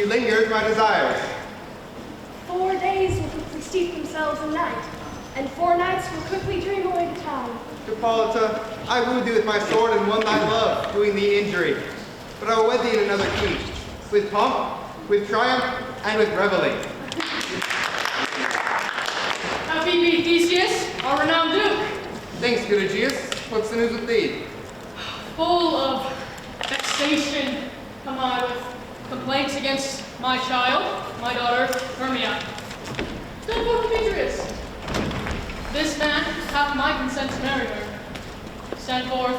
you linger with my desires. 4 days will quickly steep themselves in night, and 4 nights will quickly dream away the time. Hippolyta, I wooed thee with my sword and won thy love, doing thee injury. But I will wed thee in another key, with pomp, with triumph, and with reveling. Happy be Theseus, our renowned Duke. Thanks, good Aegeus. What's the news with thee? Full of vexation come I with complaints against my child, my daughter, Hermia. Still for Demetrius. This man hath my consent to marry her. Send forth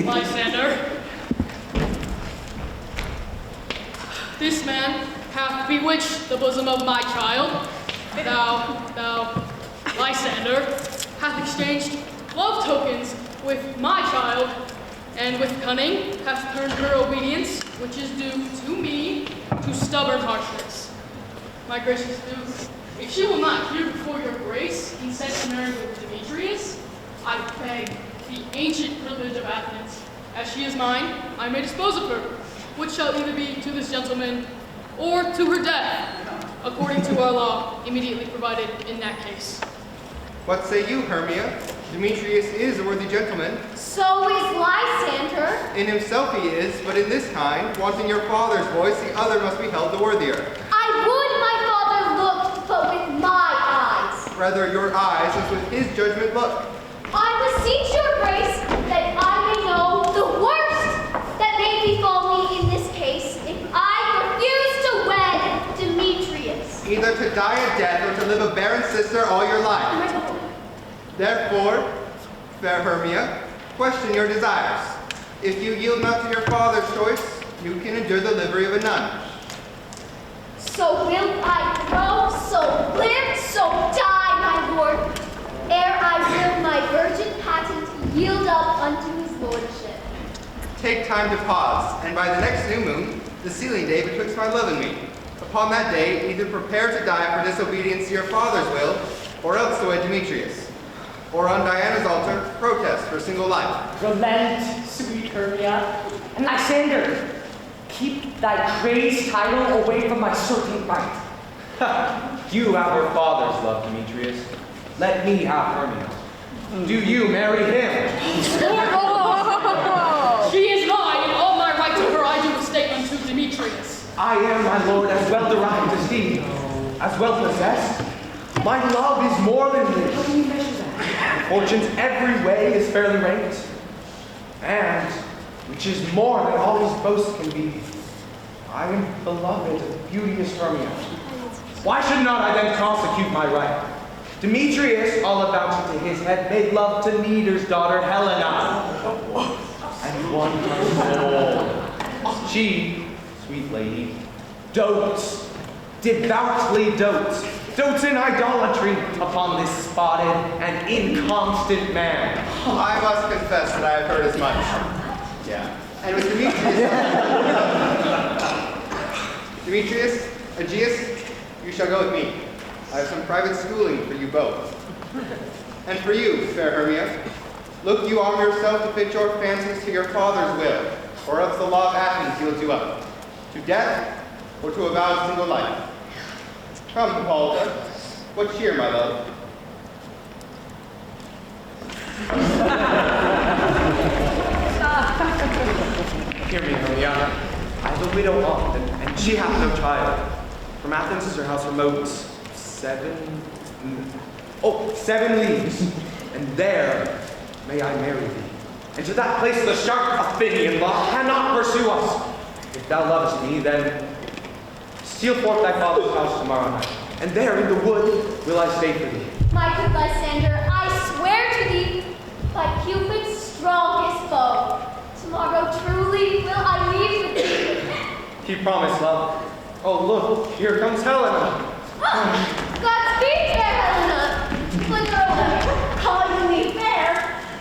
Lysander. This man hath bewitched the bosom of my child. Thou, Lysander, hath exchanged love tokens with my child, and with cunning hath turned her obedience, which is due to me, to stubborn harshness. My gracious Duke, if she will not hear before your grace consent to marry with Demetrius, I beg the ancient privilege of Athens. As she is mine, I may dispose of her, which shall either be to this gentleman or to her death, according to our law immediately provided in that case. What say you, Hermia? Demetrius is a worthy gentleman. So is Lysander. In himself he is, but in this kind, wanting your father's voice, the other must be held the worthier. I would my father looked, but with my eyes. Rather your eyes as with his judgment look. I beseech your grace that I may know the worst that may befall me in this case if I refuse to wed Demetrius. Either to die a death or to live a barren sister all your life. Therefore, fair Hermia, question your desires. If you yield not to your father's choice, you can endure the livery of a nun. So will I grow, so live, so die, my lord, ere I will my virgin patent yield up unto his lordship. Take time to pause, and by the next new moon, the sealing day betwixt my love and me. Upon that day, either prepare to die for disobedience to your father's will, or else to wed Demetrius. Or on Diana's altar, protest for single life. Relent, sweet Hermia, and Lysander, keep thy crazed title away from my certain right. You have your father's love, Demetrius. Let me have Hermia. Do you marry him? She is mine, and all my right to her I do mistake unto Demetrius. I am, my lord, as well derived as he, as well possessed. My love is more than this. How can you measure that? Fortune's every way is fairly ranked, and, which is more than all his boast can be, I am beloved of beauteous Hermia. Why should not I then prosecute my right? Demetrius, all about to his head, made love to Meter's daughter Helena, and won her soul. She, sweet lady, dotes, devoutly dotes in idolatry upon this spotted and inconstant man. I must confess that I have heard as much. Yeah. And with Demetrius, Aegeus, you shall go with me. I have some private schooling for you both. And for you, fair Hermia, look you arm yourself to fit your fancies to your father's will, or else the law of Athens yields you up, to death or to a vowed single life. Come, Hippolyta, what cheer, my love? Hear me, Hermia. I have a widow aunt, and she hath no child. From Athens is her house remote 7 leagues, and there may I marry thee. And to that place the sharp Athenian law cannot pursue us. If thou lovest me, then steal forth thy father's house tomorrow night, and there in the wood will I stay for thee. My good Lysander, I swear to thee, by Cupid's strongest bow, tomorrow truly will I leave with thee. He promised, love. Oh, look, here comes Helena. Godspeed, fair Helena. But calling me fair,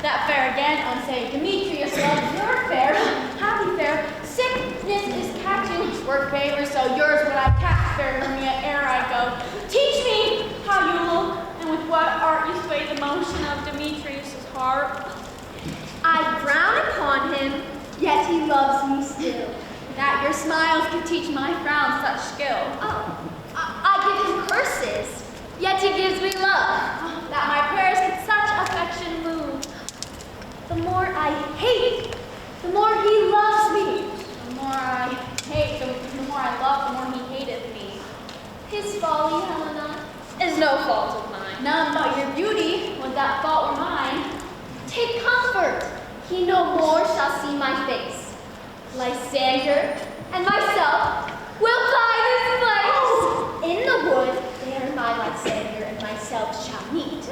that fair again, on saying Demetrius loves your fair, happy fair, sickness is catching work favor, so yours would I catch, fair Hermia, ere I go. Teach me how you look, and with what art you sway the motion of Demetrius' heart. I frown upon him, yet he loves me still. That your smiles could teach my frown such much skill. Oh, I give him curses, yet he gives me love. That my prayers with such affection move. The more I hate, the more he loves me. The more I hate, the more I love, the more he hateth me. His folly, Helena, is no fault of mine. None but your beauty, would that fault were mine. Take comfort, he no more shall see my face. Lysander and myself will find this place. In the wood, there my Lysander and myself shall meet,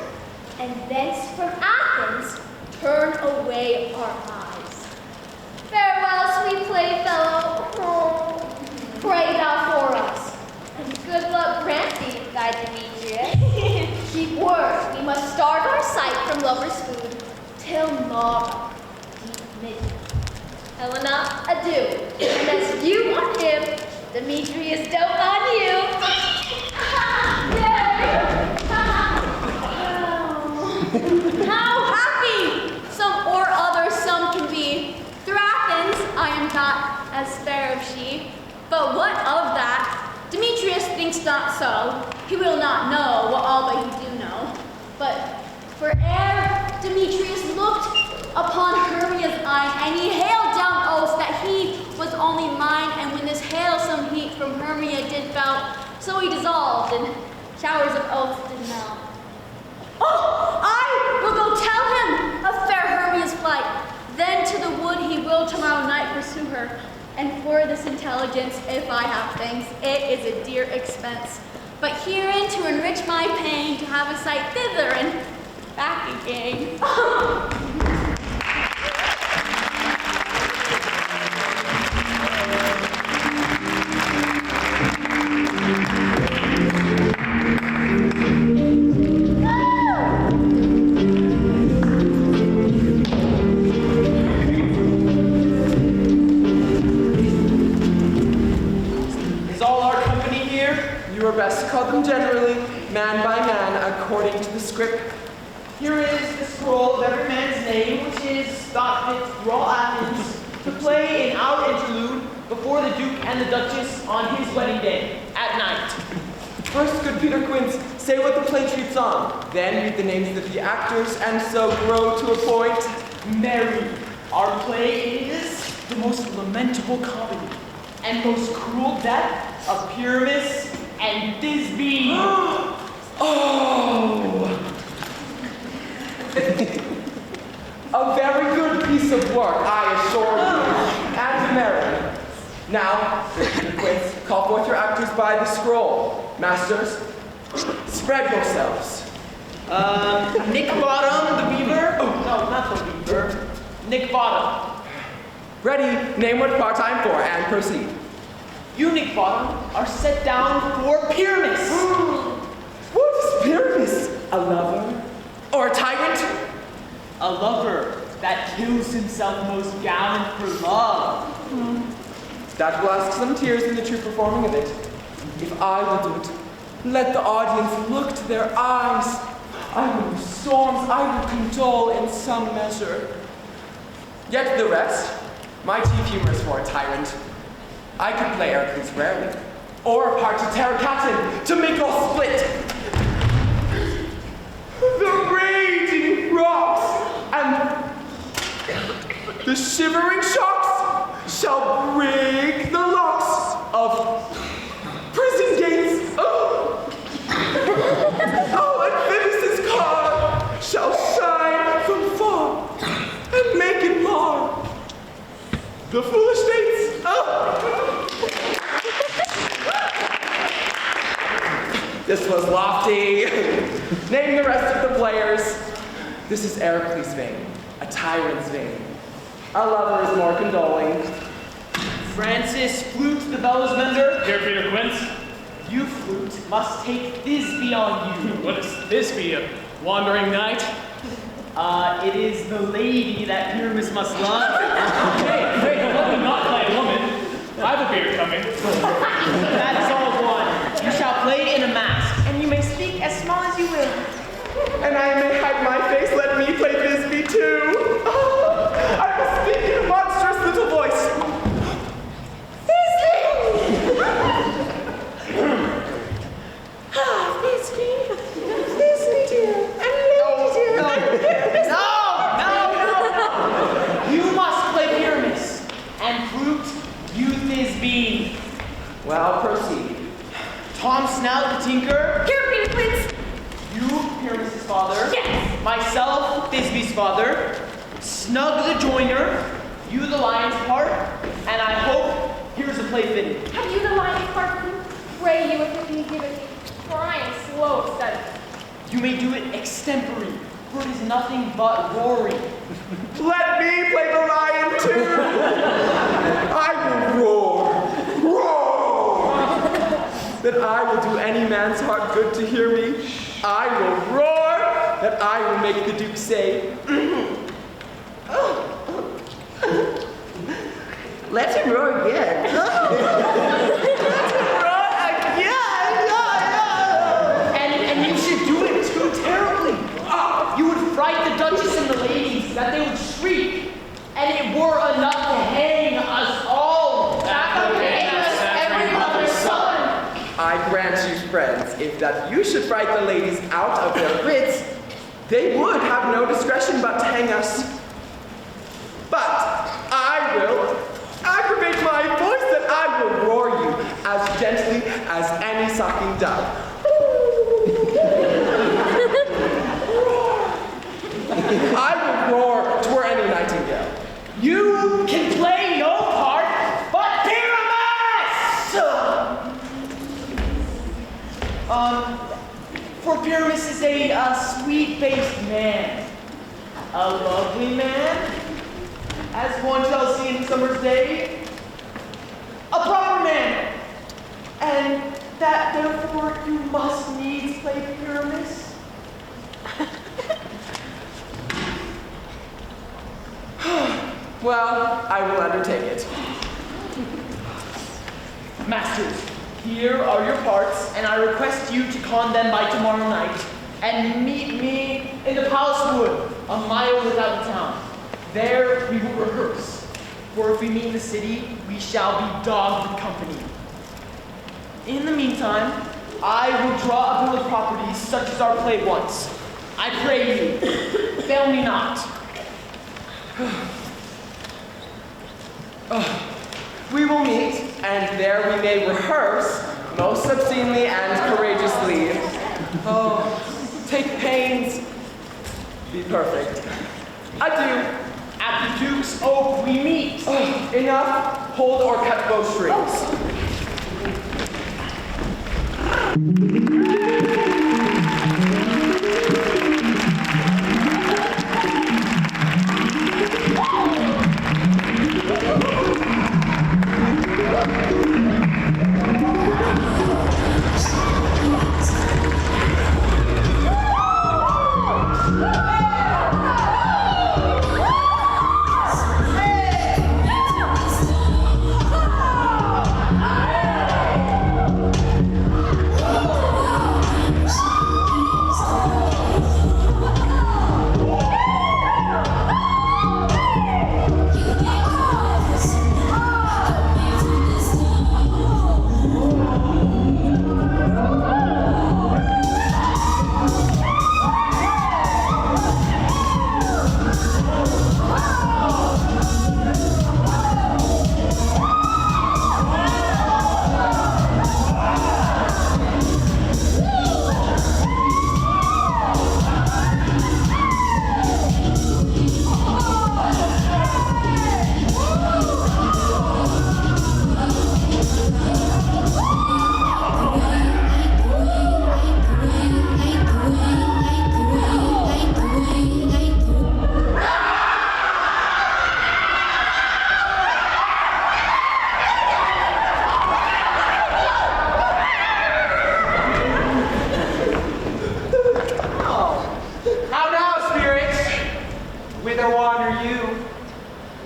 and thence from Athens turn away our eyes. Farewell, sweet playfellow. Oh, pray thou for us, and good luck grant thee, thy Demetrius. Keep word, we must starve our sight from lovers' food till morrow, deep midnight. Helena, adieu. And as you want him, Demetrius dote on you. Yay! How happy some or other some can be. Through Athens, I am not as fair as she. But what of that? Demetrius thinks not so. He will not know what all but he do know. But for ere Demetrius looked upon Hermia's eye, and he hailed down oaths that he was only mine, and when this hail some heat from Hermia did felt, so he dissolved, and showers of oaths did melt. Oh, I will go tell him of fair Hermia's flight. Then to the wood he will tomorrow night pursue her. And for this intelligence, if I have things, it is a dear expense. But herein to enrich my pain, to have a sight thither and back again. You are best to call them generally, man by man, according to the script. Here is the scroll of every man's name, which is thought fit through all Athens, to play in our interlude before the Duke and the Duchess on his wedding day, at night. First, good Peter Quince, say what the play treats on. Then read the names of the actors, and so grow to a point. Mary, our play is the most lamentable comedy and most cruel death of Pyramus and Thisbe. Oh! A very good piece of work, I assure you, and merry. Now, Mr. Quince, call forth your actors by the scroll. Masters, spread yourselves. Nick Bottom, the Beaver. Oh, no, not the Beaver. Nick Bottom. Ready, name what part I'm for, and proceed. You, Nick Bottom, are set down for Pyramus. What is Pyramus? A lover? Or a tyrant? A lover that kills himself most gallant for love. That will ask some tears in the true performing of it. If I will do it, let the audience look to their eyes. I will use storms, I will condole in some measure. Yet the rest, my chief humor is for a tyrant. I could play Hercules rarely, or a part to Terracatin to make all split. The raging rocks and the shivering shocks shall break the locks of prison gates. Oh, Amphibious' car shall shine from far and make it mar the foolish states. Oh. This was lofty. Name the rest of the players. This is Heracles' vein, a tyrant's vein. A lover is more condoling. Francis Flute, the bellows mender. Here, Peter Quince. You, Flute, must take Thisbe on you. What is Thisbe, a wandering knight? It is the lady that Pyramus must love. Hey, let me not play a woman. I have a beer coming. That is all one. You shall play in a mask, and you may speak as small as you will. And I may hide my face, let me play Thisbe too. Oh, I will speak in a monstrous little voice. Thisbe! Whimsy. Tom Snout, the tinker. Here, Peter Quince. You, Pyramus's father. Yes. Myself, Thisby's father. Snug the joiner. You, the lion's part. And I hope here's a play fitted. Have you the lion's part? Pray you if you can give it me, for I am slow of study. You may do it extempore, for it is nothing but roaring. Let me play the lion too. I will roar. That I will do any man's heart good to hear me. I will roar. That I will make the Duke say, let him roar again. And you should do it too terribly. You would fright the Duchess and the ladies, that they would shriek, and it were enough to hang us all. That would hang us, every mother's son. I grant you, friends, if that you should fright the ladies out of their wits, they would have no discretion but to hang us. But I will aggravate my voice that I will roar you as gently as any sucking dove. I will roar twere any nightingale. You can play no part but Pyramus! For Pyramus is a sweet-faced man. A lovely man, as one shall see in summer's day. A proper man, and that therefore you must needs play Pyramus. Well, I will undertake it. Masters, here are your parts, and I request you to con them by tomorrow night, and meet me in the palace wood, a mile without the town. There we will rehearse, for if we meet in the city, we shall be dogged with company. In the meantime, I will draw a bill of properties such as our play wants. I pray you, fail me not. We will meet, and there we may rehearse most obscenely and courageously. Oh, take pains. Be perfect. Adieu. At the Duke's Oak we meet. Oh, enough. Hold or cut bowstrings.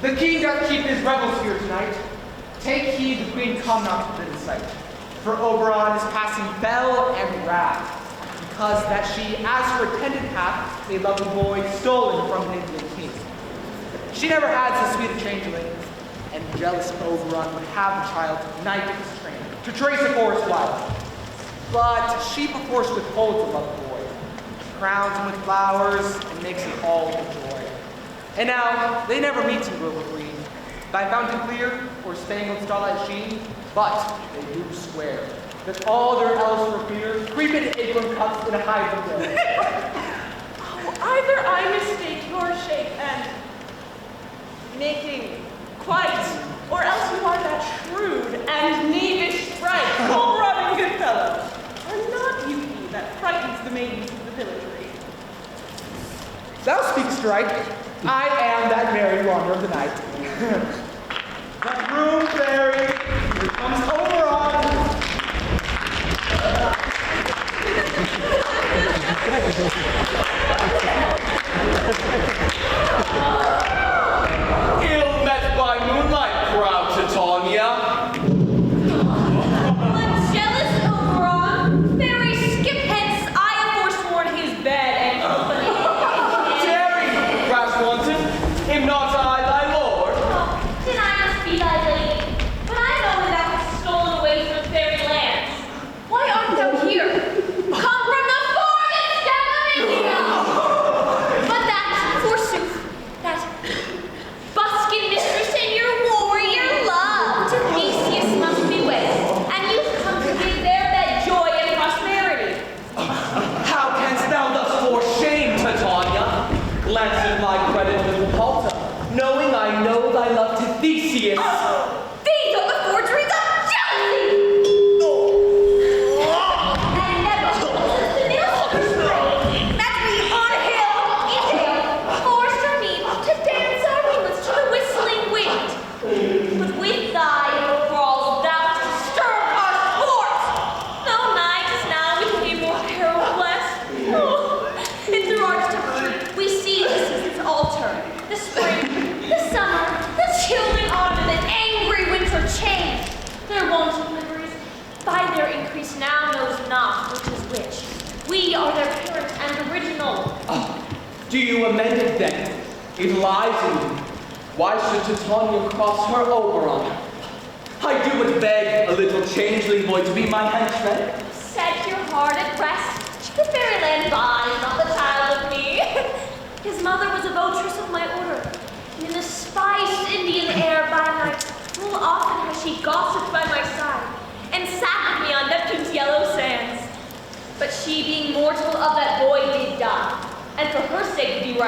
The king doth keep his revels here tonight. Take heed the queen come not within sight. For Oberon is passing fell and wrath, because that she, as her attendant hath, a lovely boy stolen from his late king. She never had so sweet a changeling, and jealous Oberon would have the child knight of his train, to trace a forest wild. But she perforce withholds the lovely boy, crowns him with flowers, and makes it all with joy. And now, they never meet in Grove Green, by fountain clear, or spangled starlight sheen, but they do swear. swear that all their elves for fear creep into apron cups and hide them there. Either I mistake your shape and making quite, or else you are that shrewd and knavish sprite, cold-running good fellow, and not you he that frightens the maidens of the villagery. Thou speakst right. I am that merry wanderer of the night. That room fairy who comes Oberon. Ill met by moonlight, proud Titania. Jealous Oberon, fairy skip hence, I have forsworn his bed and company. Tarry, rash wanton, am not I thy lord? Then I must be thy lady, but I know that thou hast stolen away from fairy lands. Why art thou here? Come from the farthest step of India! But that, forsooth, that buskin mistress and your warrior love to Theseus must be wed, and you've come to give there that joy and prosperity. How canst thou thus foreshame, Titania? Glancing my credit with Palta, knowing I know thy love to Theseus. These are the forgeries of jealousy! And never since the Midsummer spring, that we on hill, in dale, forced our means to dance our ringlets to the whistling wind. But with thy brawls thou hast disturbed our sport. Though night is now became more perilous. And through our discovery, we see the seasons alter. The spring, the summer, the chilling autumn, and angry winter change. Their wanton liveries, by their increase now knows not which is which. We are their parent and original. Do you amend it then? It lies in you. Why should Titania cross her Oberon? I do but beg a little changeling boy to be my henchman. Set your heart at rest. The fairyland buys not the child of me. His mother was a votress of my order, and in the spiced Indian air by night, full often has she gossiped by my side, and sat with me on Neptune's yellow sands. But she, being mortal of that boy, did die, and for her sake do I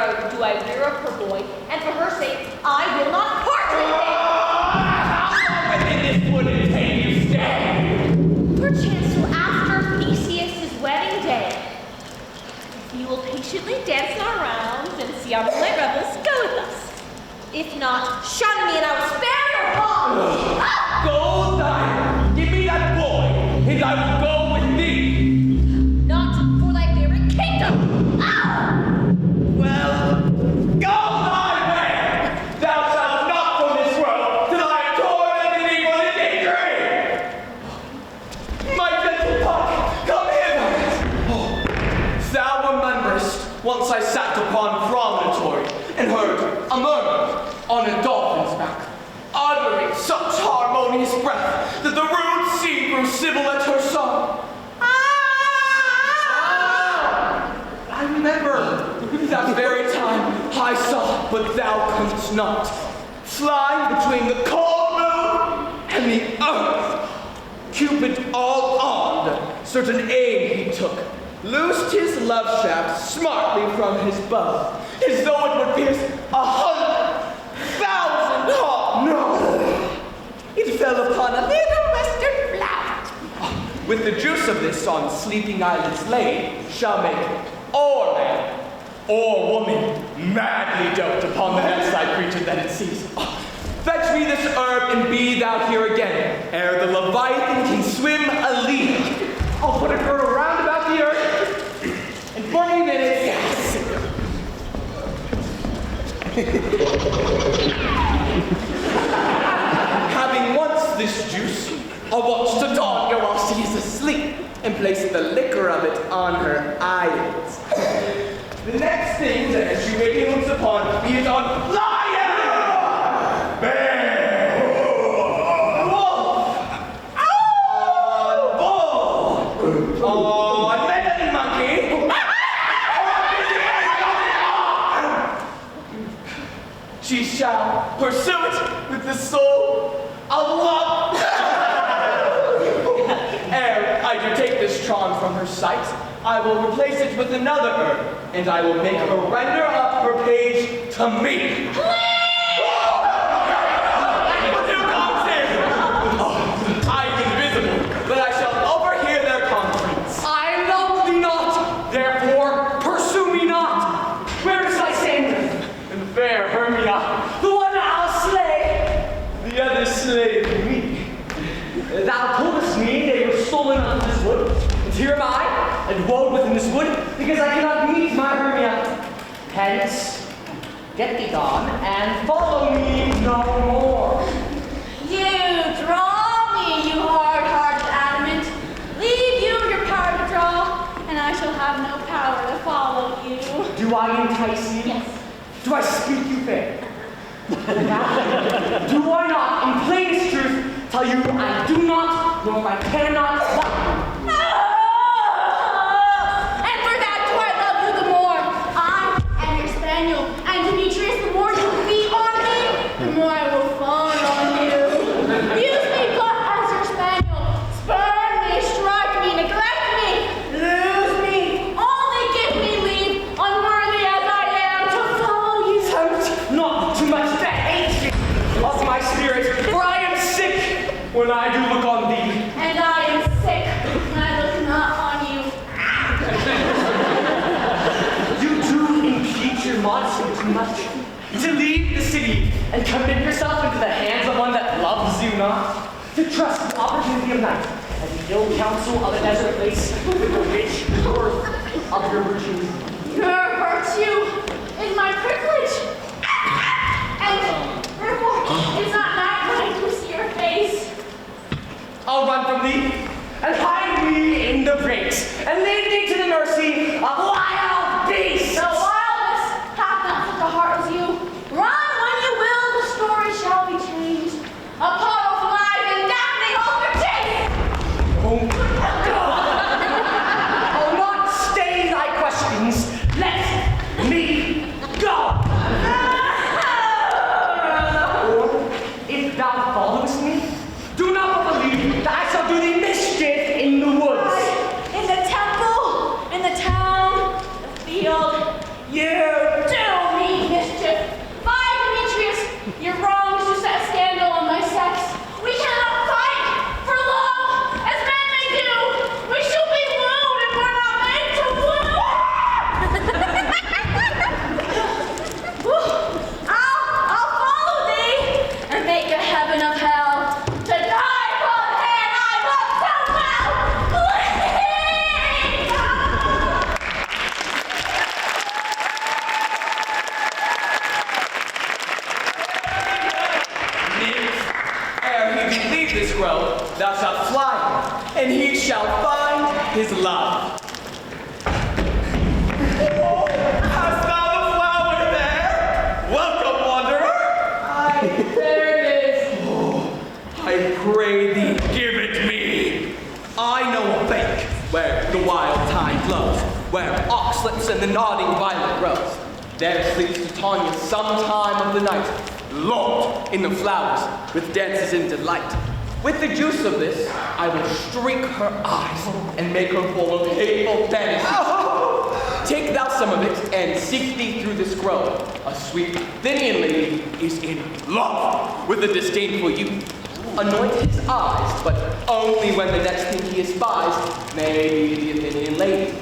rear up her boy, and for her sake I will not part with him. Within this wooded cave you stay. Perchance till after Theseus' wedding day. If you will patiently dance our rounds and see our moonlight revels, go with us. If not, shun me and I will spare your palms. Go thine. Give me that boy, and I will go with thee. Not for thy very kingdom. Well, go thy way. Thou shalt not from this world till I have tormented thee for this injury. My gentle puck, come hither. Thou rememberest, once I sat upon promontory and heard a murmur on a dolphin's back, uttering such harmonious breath that the rude sea grew civil at her song. I remember that very time I saw, but thou couldst not, fly between the cold moon and the earth. Cupid all armed, certain aim he took, loosed his love shaft smartly from his bow, as though it would pierce 100,000 hearts. No, it fell upon a little western flower. With the juice of this on sleeping eyelids laid, shall make or man or woman madly dote upon the next-side creature that it sees. Fetch me this herb and be thou here again, ere the Leviathan can swim a league. I'll put a girdle round about the earth in 40 minutes. Yes. Having once this juice, I'll watch Titania while she is asleep and place the liquor of it on her eyelids. The next thing that she waking looks upon is on lion, bear, wolf, on bull, on meddling monkey, she shall pursue it with the soul of love. do take this charm from her sight, I will replace it with another herb, and I will make her render up her page to me. I am invisible, but I shall overhear their conference. I love thee not, therefore pursue me not. Where is Lysander? And fair Hermia, The one I'll slay. the other slave me. Thou toldest me they were stolen out of this wood, and here am I, and woe within this wood, because I cannot meet my Hermia. Hence, get thee gone, and follow me no more. You draw me, you hard-hearted adamant. Leave you your power to draw, and I shall have no power to follow you. Do I entice you? Yes. Do I speak you fair? Do I not, in plainest truth, tell you I do not, nor I cannot love you? And for that do I love you the more. I am your spaniel, and Demetrius, the more you beat on me, the more I will fawn on you. Use me but as your spaniel. Spurn me, strike me, neglect me, lose me. Only give me leave, unworthy as I am, to follow you. Tempt not too much the hatred of my spirit, for I am sick when I do look on thee. And I am sick, and I look not on you. You do impede your modesty too much. To leave the city and commit yourself into the hands of one that loves you not. To trust the opportunity of night and the ill counsel of a desert place with the rich worth of your virtues. Your virtue is my privilege. And therefore, it's not night when I do see your face. I'll run from thee and hide me in the brakes and leave thee to the mercy of wild beasts. The wildness hath not such a heart as you. Run when you will, the story shall be changed. A pot of flies and dappling all for chase. I'll not stay thy questions. Let me go. Or if thou followest me, do not believe that I shall do thee mischief in the woods. In the temple, in the town, the field, you do me mischief. By Demetrius, your wrongs to set a scandal on my sex. We cannot fight for love as men may do. We shall be wooed and we're not made to woo. I'll follow thee and make a heaven of hell. To die upon hand I love so well. Please! Ere he can leave this grove, thou shalt fly, and he shall find his love. Oh, hast thou the flower there? Welcome, wanderer. There it is. I pray thee, give it me. I know a bank where the wild tide flows, where oxlips and the nodding violet grows. There sleeps Titania some time of the night, lulled in the flowers with dances in delight. With the juice of this, I will streak her eyes and make her full of hateful fantasies. Take thou some of it and seek thee through this grove. A sweet Athenian lady is in love with a disdainful youth. Anoint his eyes, but only when the next thing he espies may be the Athenian lady.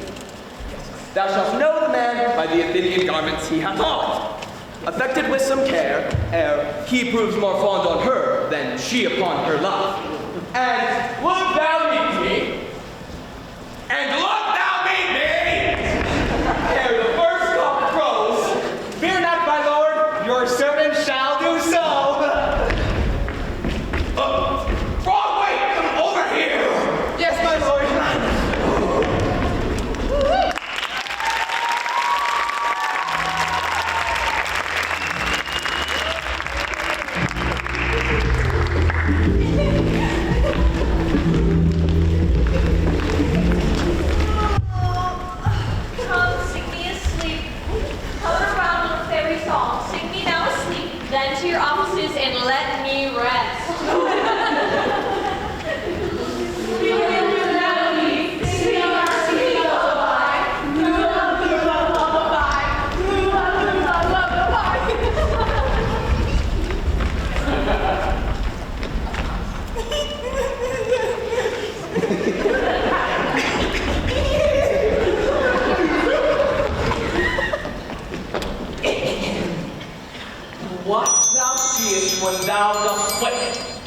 Thou shalt know the man by the Athenian garments he hath on. Affected with some care, ere he proves more fond on her than she upon her love. And look thou meet me, and look thou meet me, ere the first cock crows. Fear not, my lord, your servant shall do so. Wrong way, come over here. Yes, my lord.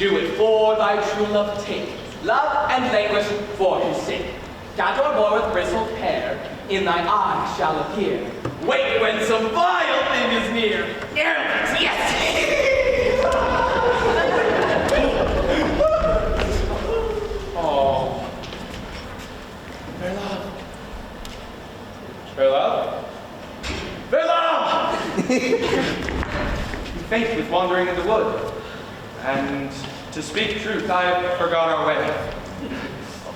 Do it for thy true love take. Love and languish for his sake. That or boy with bristled hair in thy eye shall appear. Wait when some vile thing is near. Yes! Oh. Fair love. Fair love? Fair love! You faint with wandering in the wood. And to speak truth, I forgot our way.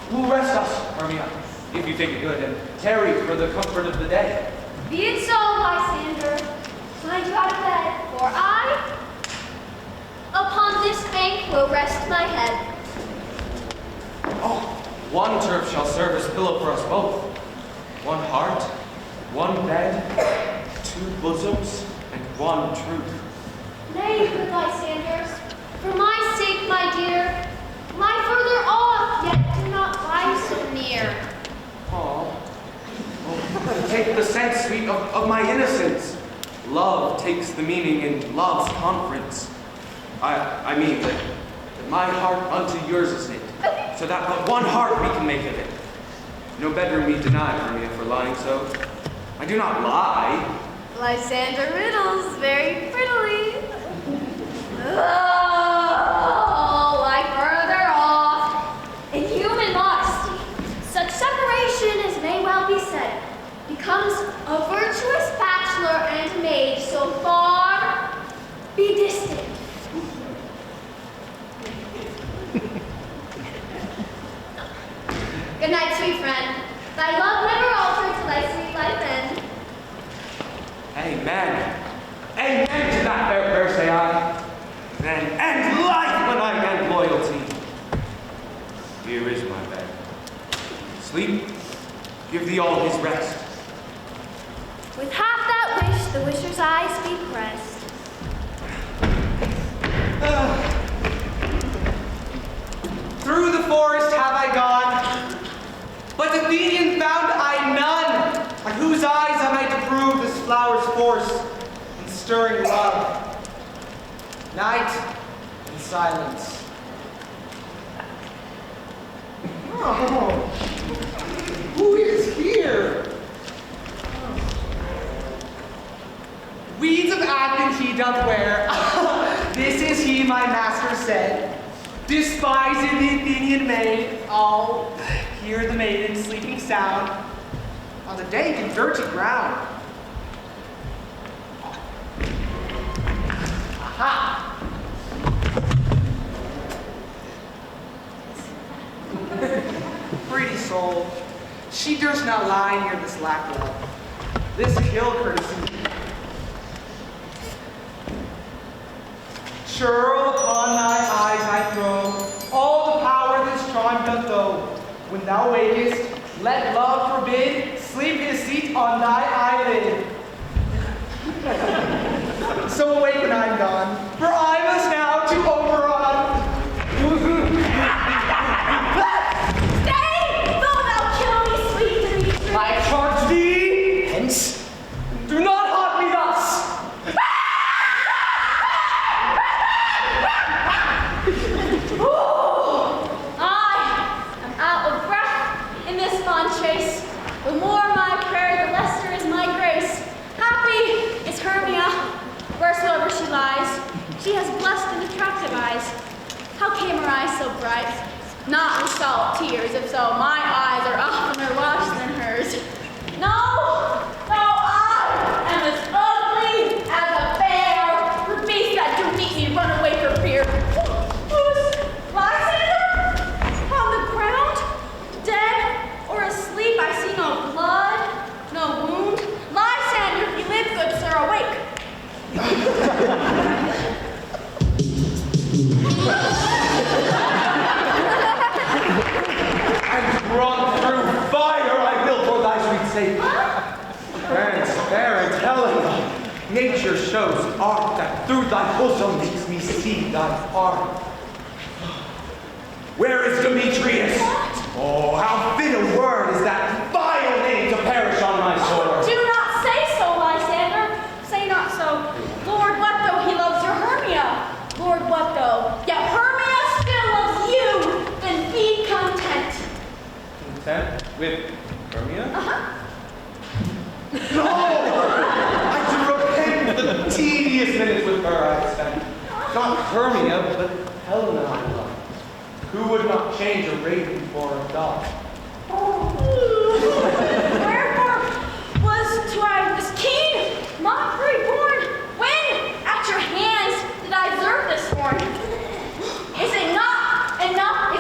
Who'll rest us, Hermia, if you think it good, and tarry for the comfort of the day. Be it so, Lysander. Find you out of bed, for I, upon this bank, will rest my head. Oh, one turf shall serve as pillow for us both. One heart, one bed, two bosoms, and one truth. Nay, good Lysanders, for my sake, my dear, lie further off, yet do not lie so near. Oh, take the sense, sweet, of my innocence. Love takes the meaning in love's conference. I mean that my heart unto yours is knit, so that but one heart we can make of it. No bedroom me deny, Hermia, for lying so. I do not lie. Lysander riddles very prettily. Oh, lie further off. In human modesty, such separation, as may well be said, becomes a virtuous bachelor and maid so far be distant. Good night, sweet friend. Thy love never altered till thy sweet life end. Amen. Amen to that fair prayer, say I. And life when I end loyalty. Here is my bed. Sleep, give thee all his rest. With half that wish, the wisher's eyes be pressed. Through the forest have I gone, but Athenian found I none, by whose eyes I might approve this flower's force and stirring love. Night and silence. Oh, who is here? Weeds of Athens he doth wear. This is he, my master said. Despising the Athenian maid, all hear the maiden sleeping sound on the dank and dirty ground. Aha! Pretty soul, she durst not lie near this lack love, this kill courtesy. Churl upon thy eyes I throw all the power this charm doth owe. When thou wakest, let love forbid sleep his seat on thy eyelid. So awake when I'm gone, for I must now to Oberon. Stay, though thou kill me, sweet Demetrius. I charge thee, hence, do not haunt me thus. I am out of breath in this fond chase. The more my prayer, the lesser is my grace. Happy is Hermia, wheresoever she lies. She has blessed and attractive eyes. How came her eyes so bright? Not with salt tears, if so, my eyes are oftener washed than hers. No, I am as ugly as a bear. The beasts that do meet me run away for fear. Who's Lysander? On the ground? Dead or asleep? I see no blood, no wound. Lysander, if you live, good sir, awake. And run through fire I will for thy sweet sake. Transparent Helena, nature shows art that through thy bosom makes me see thy heart. Where is Demetrius? Oh, how fit a word is that vile name to perish on my sword. Do not say so, Lysander. Say not so. Lord, what though he loves your Hermia? Lord, what though? Yet Hermia With Hermia? Uh-huh. No! I do repent for the tedious minutes with her I have spent. Not Hermia, but Helena I love. Who would not change a raven for a dog? Wherefore was keen, mockery born, when at your hands did I observe this morn? Is it not enough,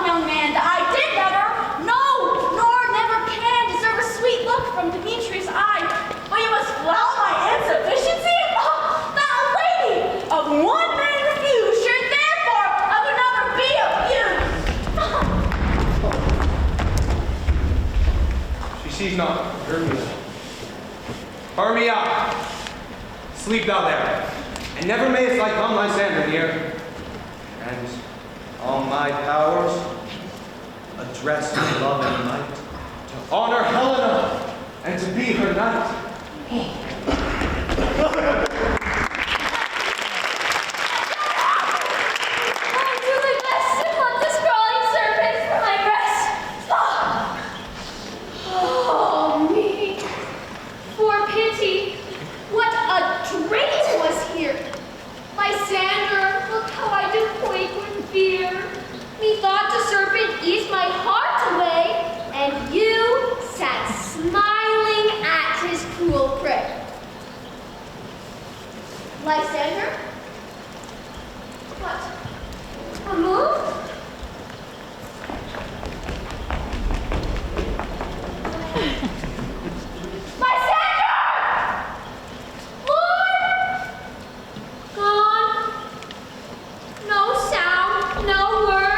young man, that I did never, no, nor never can deserve a sweet look from Demetrius' eye, but you must flout my insufficiency? Oh, that a lady of one man refused should therefore of another be abused. She sees not Hermia. Hermia! Sleep thou there, and never mayest I come Lysander near. And all my powers address to love and might, to honor Helena, and to be her knight. Methought the serpent eased my heart away, and you sat smiling at his cruel prey. Lysander? What? A move? Lysander! Lord! Gone. No sound, no word.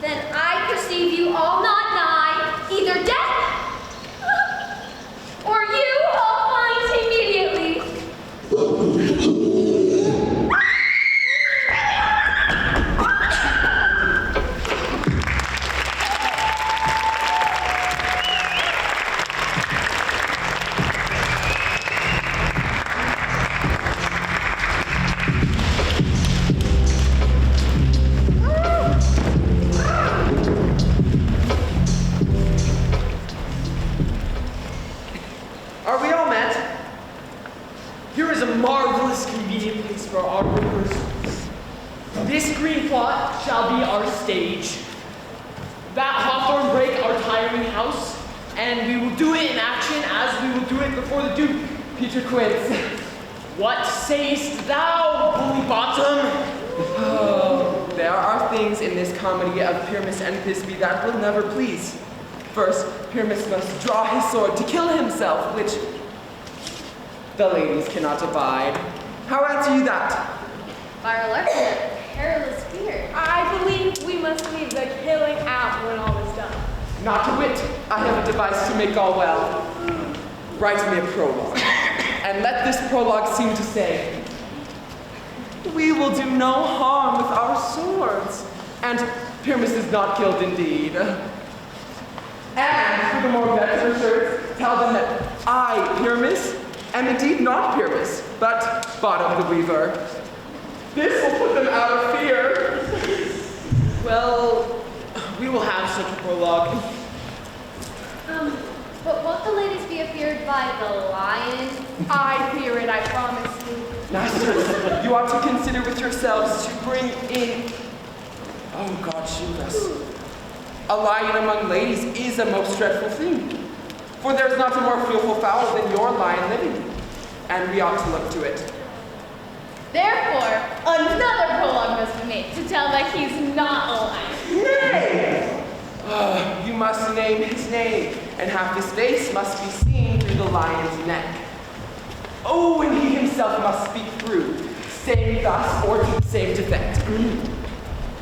Then I perceive you all not nigh, either death, or you all find immediately. Are we all met? Here is a marvelous convenient place for our rehearsals. This green plot shall be our stage. That hawthorn brake our tiring house, and we will do it in action as we will do it before the Duke, Peter Quince. What sayest thou, bully bottom? Oh, there are things in this comedy of Pyramus and Thisbe that will never please. First, Pyramus must draw his sword to kill himself, which the ladies cannot abide. How answer you that? Our election, a perilous fear. I believe we must leave the killing out when all is done. Not to wit, I have a device to make all well. Write me a prologue, and let this prologue seem to say, we will do no harm with our swords, and Pyramus is not killed indeed. And for the more better shirts, tell them that I, Pyramus, am indeed not Pyramus, but Bottom the Weaver. This will put them out of fear. Well, we will have such a prologue. But won't the ladies be afeared by the lion? I fear it, I promise you. Masters, you ought to consider with yourselves to bring in... Oh, God shield us. A lion among ladies is a most dreadful thing. For there is not a more fearful fowl than your lion living. And we ought to look to it. Therefore, another prologue must be made to tell that he's not a lion. Nay! You must name his name, and half his face must be seen through the lion's neck. Oh, and he himself must speak through, saying thus or to the same defect.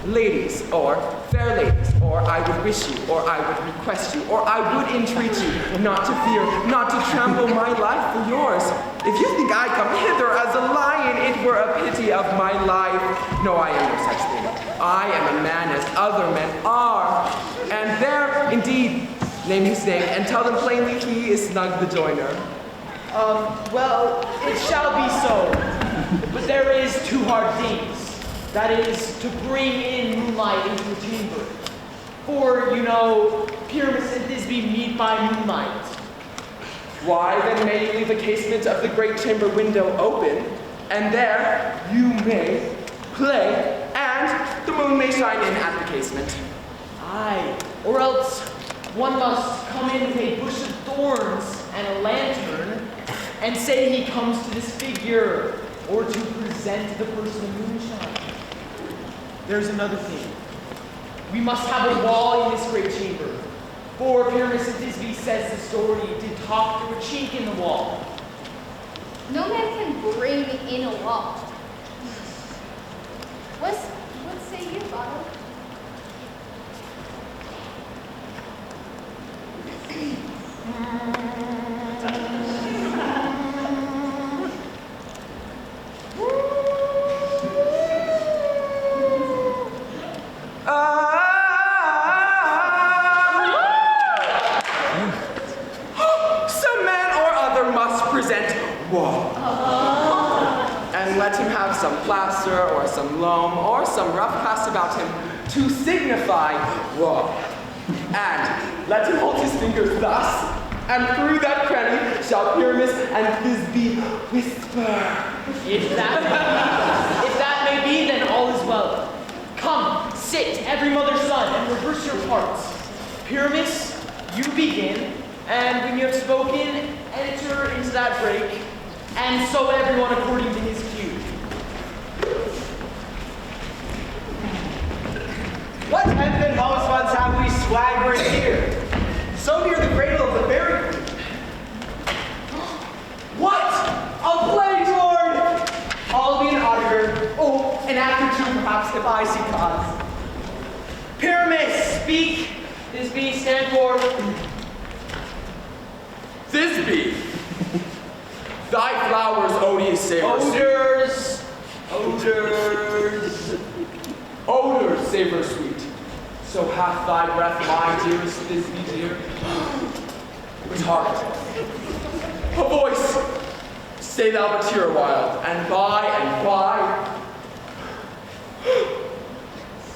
Ladies, or fair ladies, or I would wish you, or I would request you, or I would entreat you, not to fear, not to tremble my life for yours. If you think I come hither as a lion, it were a pity of my life. No, I am no such thing. I am a man as other men are. And there, indeed, name his name, and tell them plainly he is Snug the Joiner. Well, it shall be so. But there is two hard things. That is, to bring in moonlight into a chamber. For, you know, Pyramus and Thisbe meet by moonlight. Why, then may you leave the casement of the great chamber window open, and there you may play, and the moon may shine in at the casement. Aye, or else one must come in with a bush of thorns and a lantern, and say he comes to this figure, or to present the person of moonshine. There's another thing. We must have a wall in this great chamber. For Pyramus and Thisbe says the story did talk through a chink in the wall. No man can bring in a wall. What say you, Otto? Some man or other must present wall. And let him have some plaster or some loam or some rough cast about him to signify wall. And let him hold his fingers thus, and through that cranny shall Pyramus and Thisbe whisper. If that may be, then all is well. Come, sit, every mother's son, and reverse your parts. Pyramus, you begin, and when you have spoken, enter into that break, and so everyone according to his cue. What tempting homespuns have we swaggering here? So near the cradle of the fairy queen. What? A play toward! I'll be an auditor. Oh, an actor too, perhaps, if I see cause. Pyramus, speak. Thisbe, stand for. Thisbe, thy flowers odious savors. Odors savor sweet. So hath thy breath, my dearest Thisbe dear. With heart, a voice, stay thou but here a while, and by,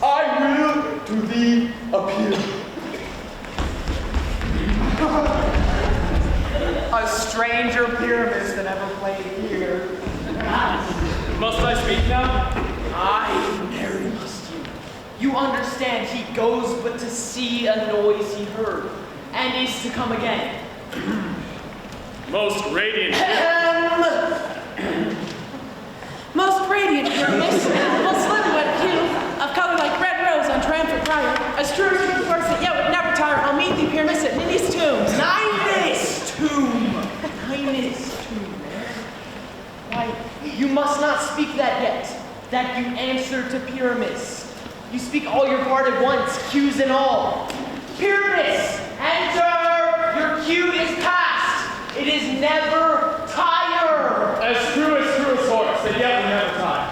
I will to thee appear. A stranger Pyramus that ever played here. Must I speak now? Aye, Mary must you. You understand he goes but to see a noise he heard, and is to come again. Most radiant. Most radiant Pyramus, most slim-wet hue, of color like red rose on triumphant briar, as true as true horse that yet would never tire, I'll meet thee, Pyramus, at Ninny's tomb. Ninus tomb! Ninus tomb. Why, you must not speak that yet, that you answer to Pyramus. You speak all your part at once, cues and all. Pyramus, enter! Your cue is past. It is never tire. As true as horse, and yet we never tie.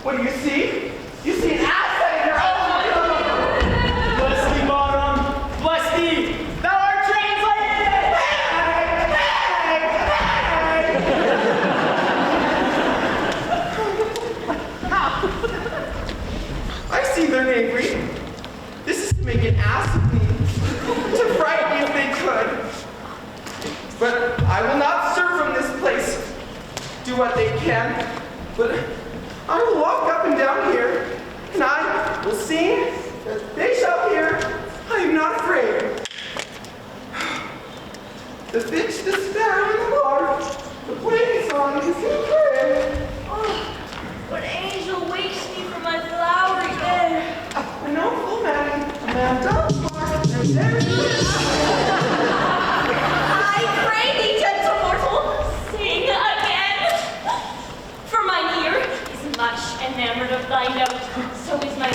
What do you see? You see an asset in your own. Bless thee, bottom. Bless thee. Thou art translated. I see they're angry. This is to make an ass of me, to frighten me if they could. But I will not stir from this place. Do what they can, but I will walk up and down here, and I will sing, they shall hear. I am not afraid. The finch, the sparrow, and the lark, the plain song is in prayer. Oh, what angel wakes me from my flowery bed? I know, full Amanda, Mark, and there it is. I pray thee, gentle mortal, sing again. For mine ear is much enamored of thy note, so is my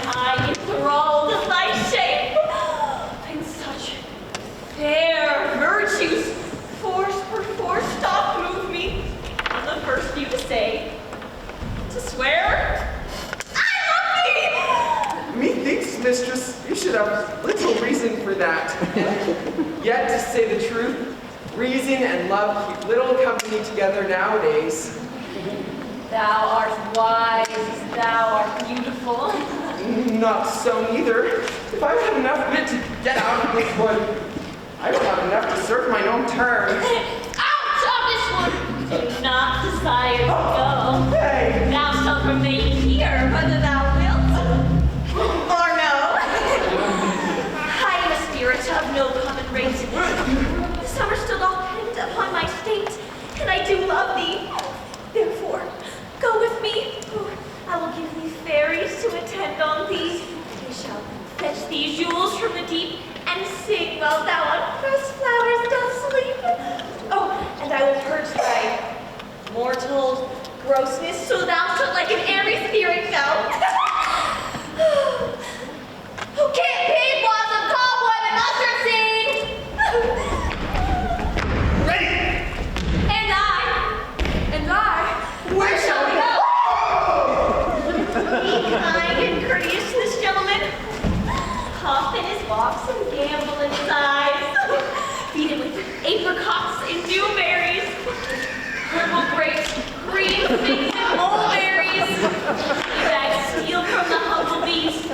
little reason for that. Yet, to say the truth, reason and love keep little company together nowadays. Thou art wise, thou art beautiful. Not so neither. If I had enough wit to get out of this one, I would have enough to serve my own turn. Out of this one! Do not desire to go. Hey! Thou shalt remain here, whether thou wilt or no. I am a spirit of no common race. The summer still doth depend upon my state, and I do love thee. Therefore, go with me. I will give thee fairies to attend on thee. They shall fetch thee jewels from the deep and sing while thou on pressed flowers dost sleep. Oh, and I will purge thy mortal grossness, so thou shalt like an airy spirit go. Who can't pay blossom, cobweb, and mustard seed? Ready! And I, where shall we go? Be kind and courteous to this gentleman. Huff in his walks and gamble in his eyes. Feed him with apricots and dewberries. Purple grapes, green figs, and mulberries. He bags steel from the humble beast.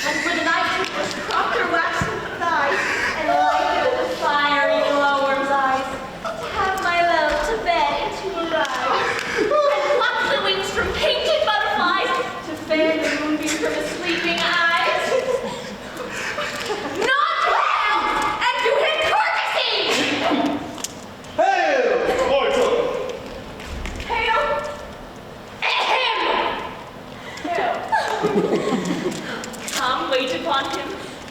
And for the night, crop their waxen thighs and light it with a fiery glowworm's eyes. Have my love to bed and to arise. And pluck the wings from painted butterflies to fan the moonbeam from his sleeping eyes. Not to him and to his courtesy! Hail, mortal! Hail! Him! Hail! Come, wait upon him,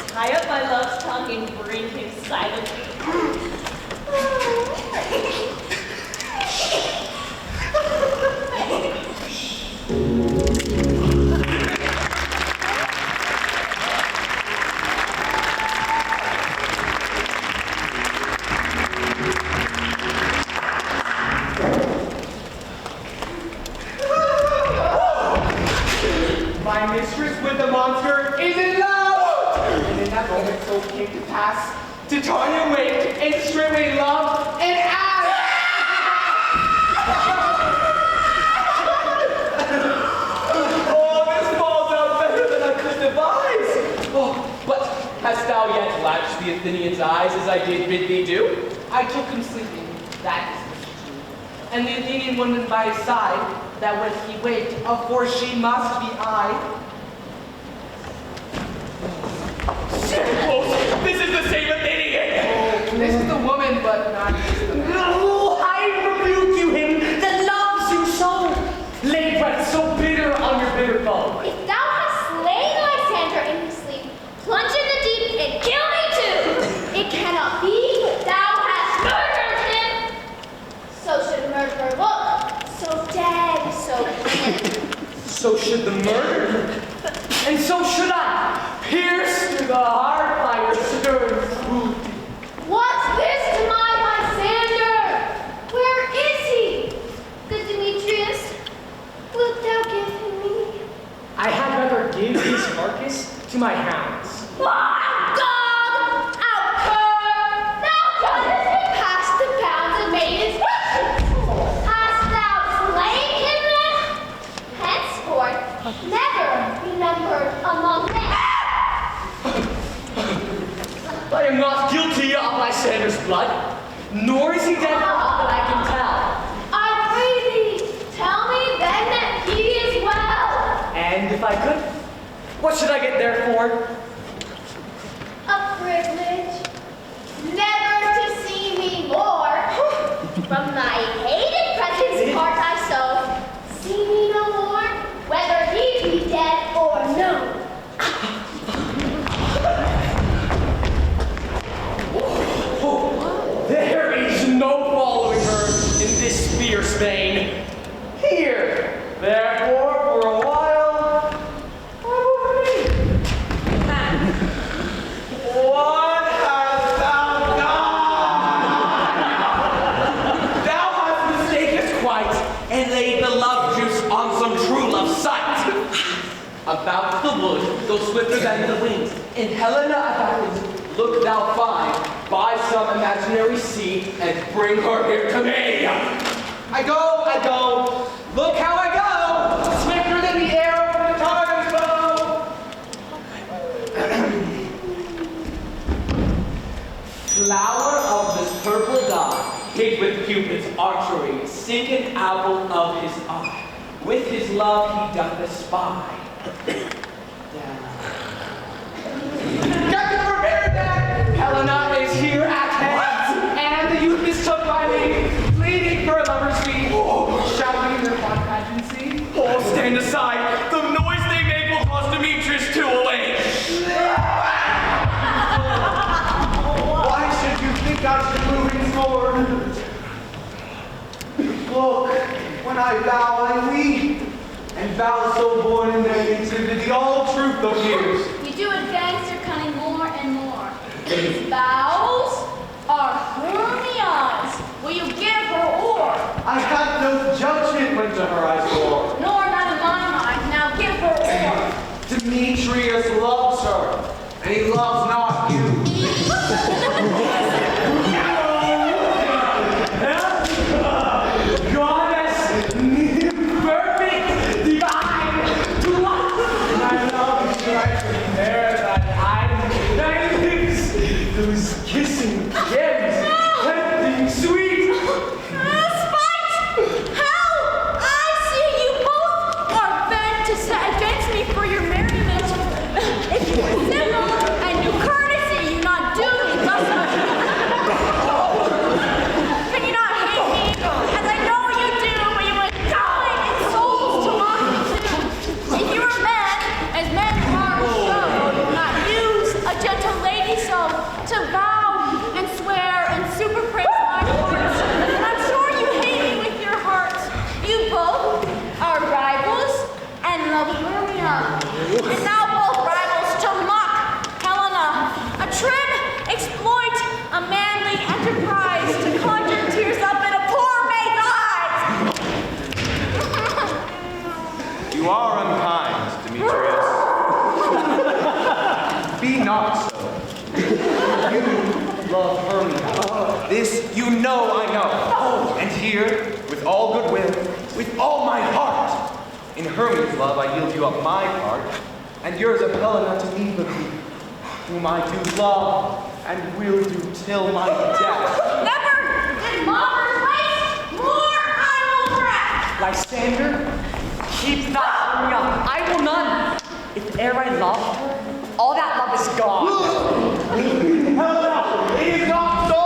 tie up my love's tongue and bring him silently. My mistress with the monster is in love! And in that moment so came to pass, to Tanya awake and straightway love and ask! Oh, this falls out better than I could devise! Oh, but hast thou yet latched the Athenian's eyes as I did bid thee do? I took him sleeping, that is true. And the Athenian woman by his side, that when he waked, of course she must be I. Oh, this is the same Athenian! Oh, this is the woman, but not the man. No, I rebuke you, him that loves you so. Lay breath so bitter on your bitter foe. If thou hast slain Lysander in his sleep, plunge in the deep and kill me too. It cannot be thou hast murdered him. So should a murderer look, so dead, so clean. So should the murderer, and so should I, pierced through the heart by your stern cruelty. What's this to my Lysander? Where is he? Good Demetrius, wilt thou give him me? I had rather give his carcass to my hounds. Why, dog! Outcur! Thou dost pass the bounds of maiden's wishes! Hast thou slain him then? Henceforth, never be numbered among men! I am not guilty of Lysander's blood, nor is he dead for aught that I can tell. I pray thee, tell me then that he is well! And if I could, what should I get there for? A privilege, never to see me more. From thy hated presence part I so. See me no more, whether he be dead or no. There is no following her in this fierce vein. Here, therefore, for a while, I will remain. What hast thou done? Thou hast mistaken quite, and laid the love juice on some true love sight. About the wood, go swifter than the winds, In Helena of Athens, look thou find, buy some imaginary seed, and bring her here to me. I go, look how I go, swifter than the arrow from the Tartar's bow. Flower of this purple dye, hid with Cupid's archery, sinketh apple of his eye. With his love he doth espy. Captain, we're very bad! Helena is here at hand, and the youth mistook by me, pleading for a lover's fee. Shall we in their fond pageancy? Oh, stand aside. The noise they make will cause Demetrius to awake. Why should you think I should move in scorn? Look, when I vow, I weep. And vows so born in their nativity, all truth appears. You do advance your cunning more and more. These vows are Hermione's. Will you give her or? I have no judgment when to her I swore. Nor none of my mind. Now give her or. Demetrius loves her, and he loves not you. Goddess, perfect, divine, to us. My love strikes me there that thy lips, those kissing gems, tempting sweet. Spite! How? I see you both are bent to set against me for your merriment. If you were civil and knew courtesy, you not do me thus. Can you not hate me? As I know you do, but you would die in souls to mock me too. If you were men, as men are so, you would not use a gentle lady so to vow and swear and super praise my words. And I'm sure you hate me with your hearts. You both are rivals and love Hermia. And now both rivals to mock Helena. A trim exploit, a manly enterprise to conjure tears up in a poor maid's eyes. You are unkind, Demetrius. Be not so. You love Hermia. This you know I know. And here, with all goodwill, with all my heart, in Hermia's love I yield you up my part, and yours of Helena to me with you, whom I do love and will do till my death. Never did mockers waste more idle breath. Lysander, keep that Hermia. I will none. If e'er I loved her, all that love is gone. Helena, it is not so!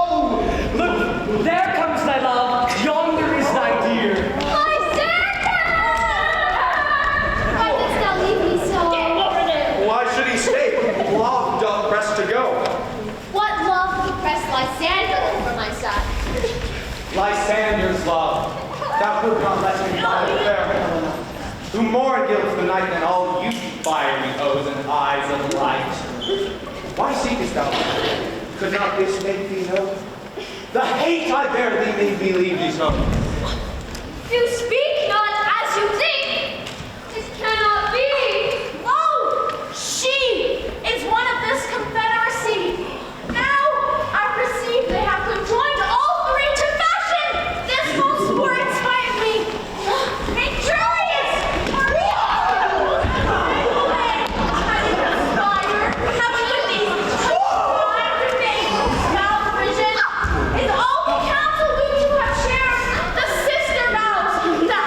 Look, there comes thy love. Yonder is thy dear. Lysander! Why didst thou leave me so? Get over there. Why should he stay? Love doth press to go. What love would press Lysander over my side? Lysander's love, that would not let me find a fair Helena, who more gilds the night than all you fiery O's and eyes of light. Why seekest thou me? Could not this make thee know? The hate I bear thee made me leave thee so. You speak not as you think. This cannot be. Lo, she is one of this confederacy. Now I perceive they have conjoined all three to fashion this most sport inspired me. Injurious! Having with these fine remains, malvision is all the counsel we two have shared. The sister vows that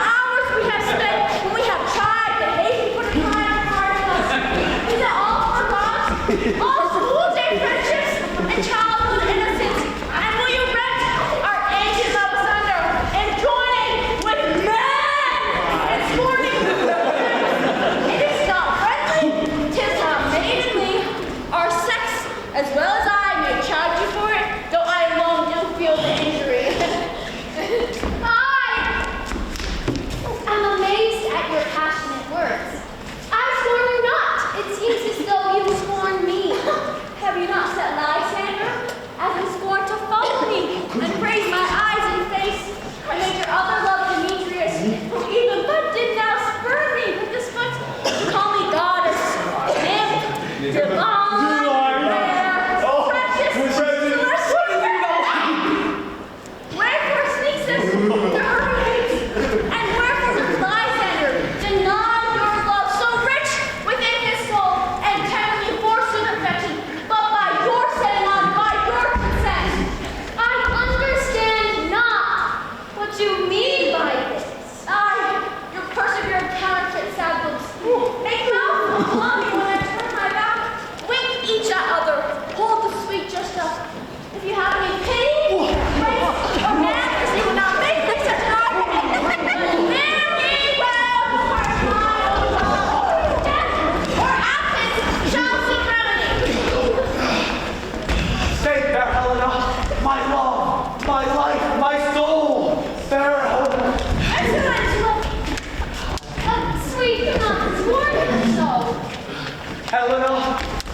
If you have any pity, grace, or manners, you will not make me such an argument. Fare ye well, for my death or absence shall seek remedy. Stay there, Helena. My love, my life, my soul. Fair Helena. Sweet, do not warn him so. Helena,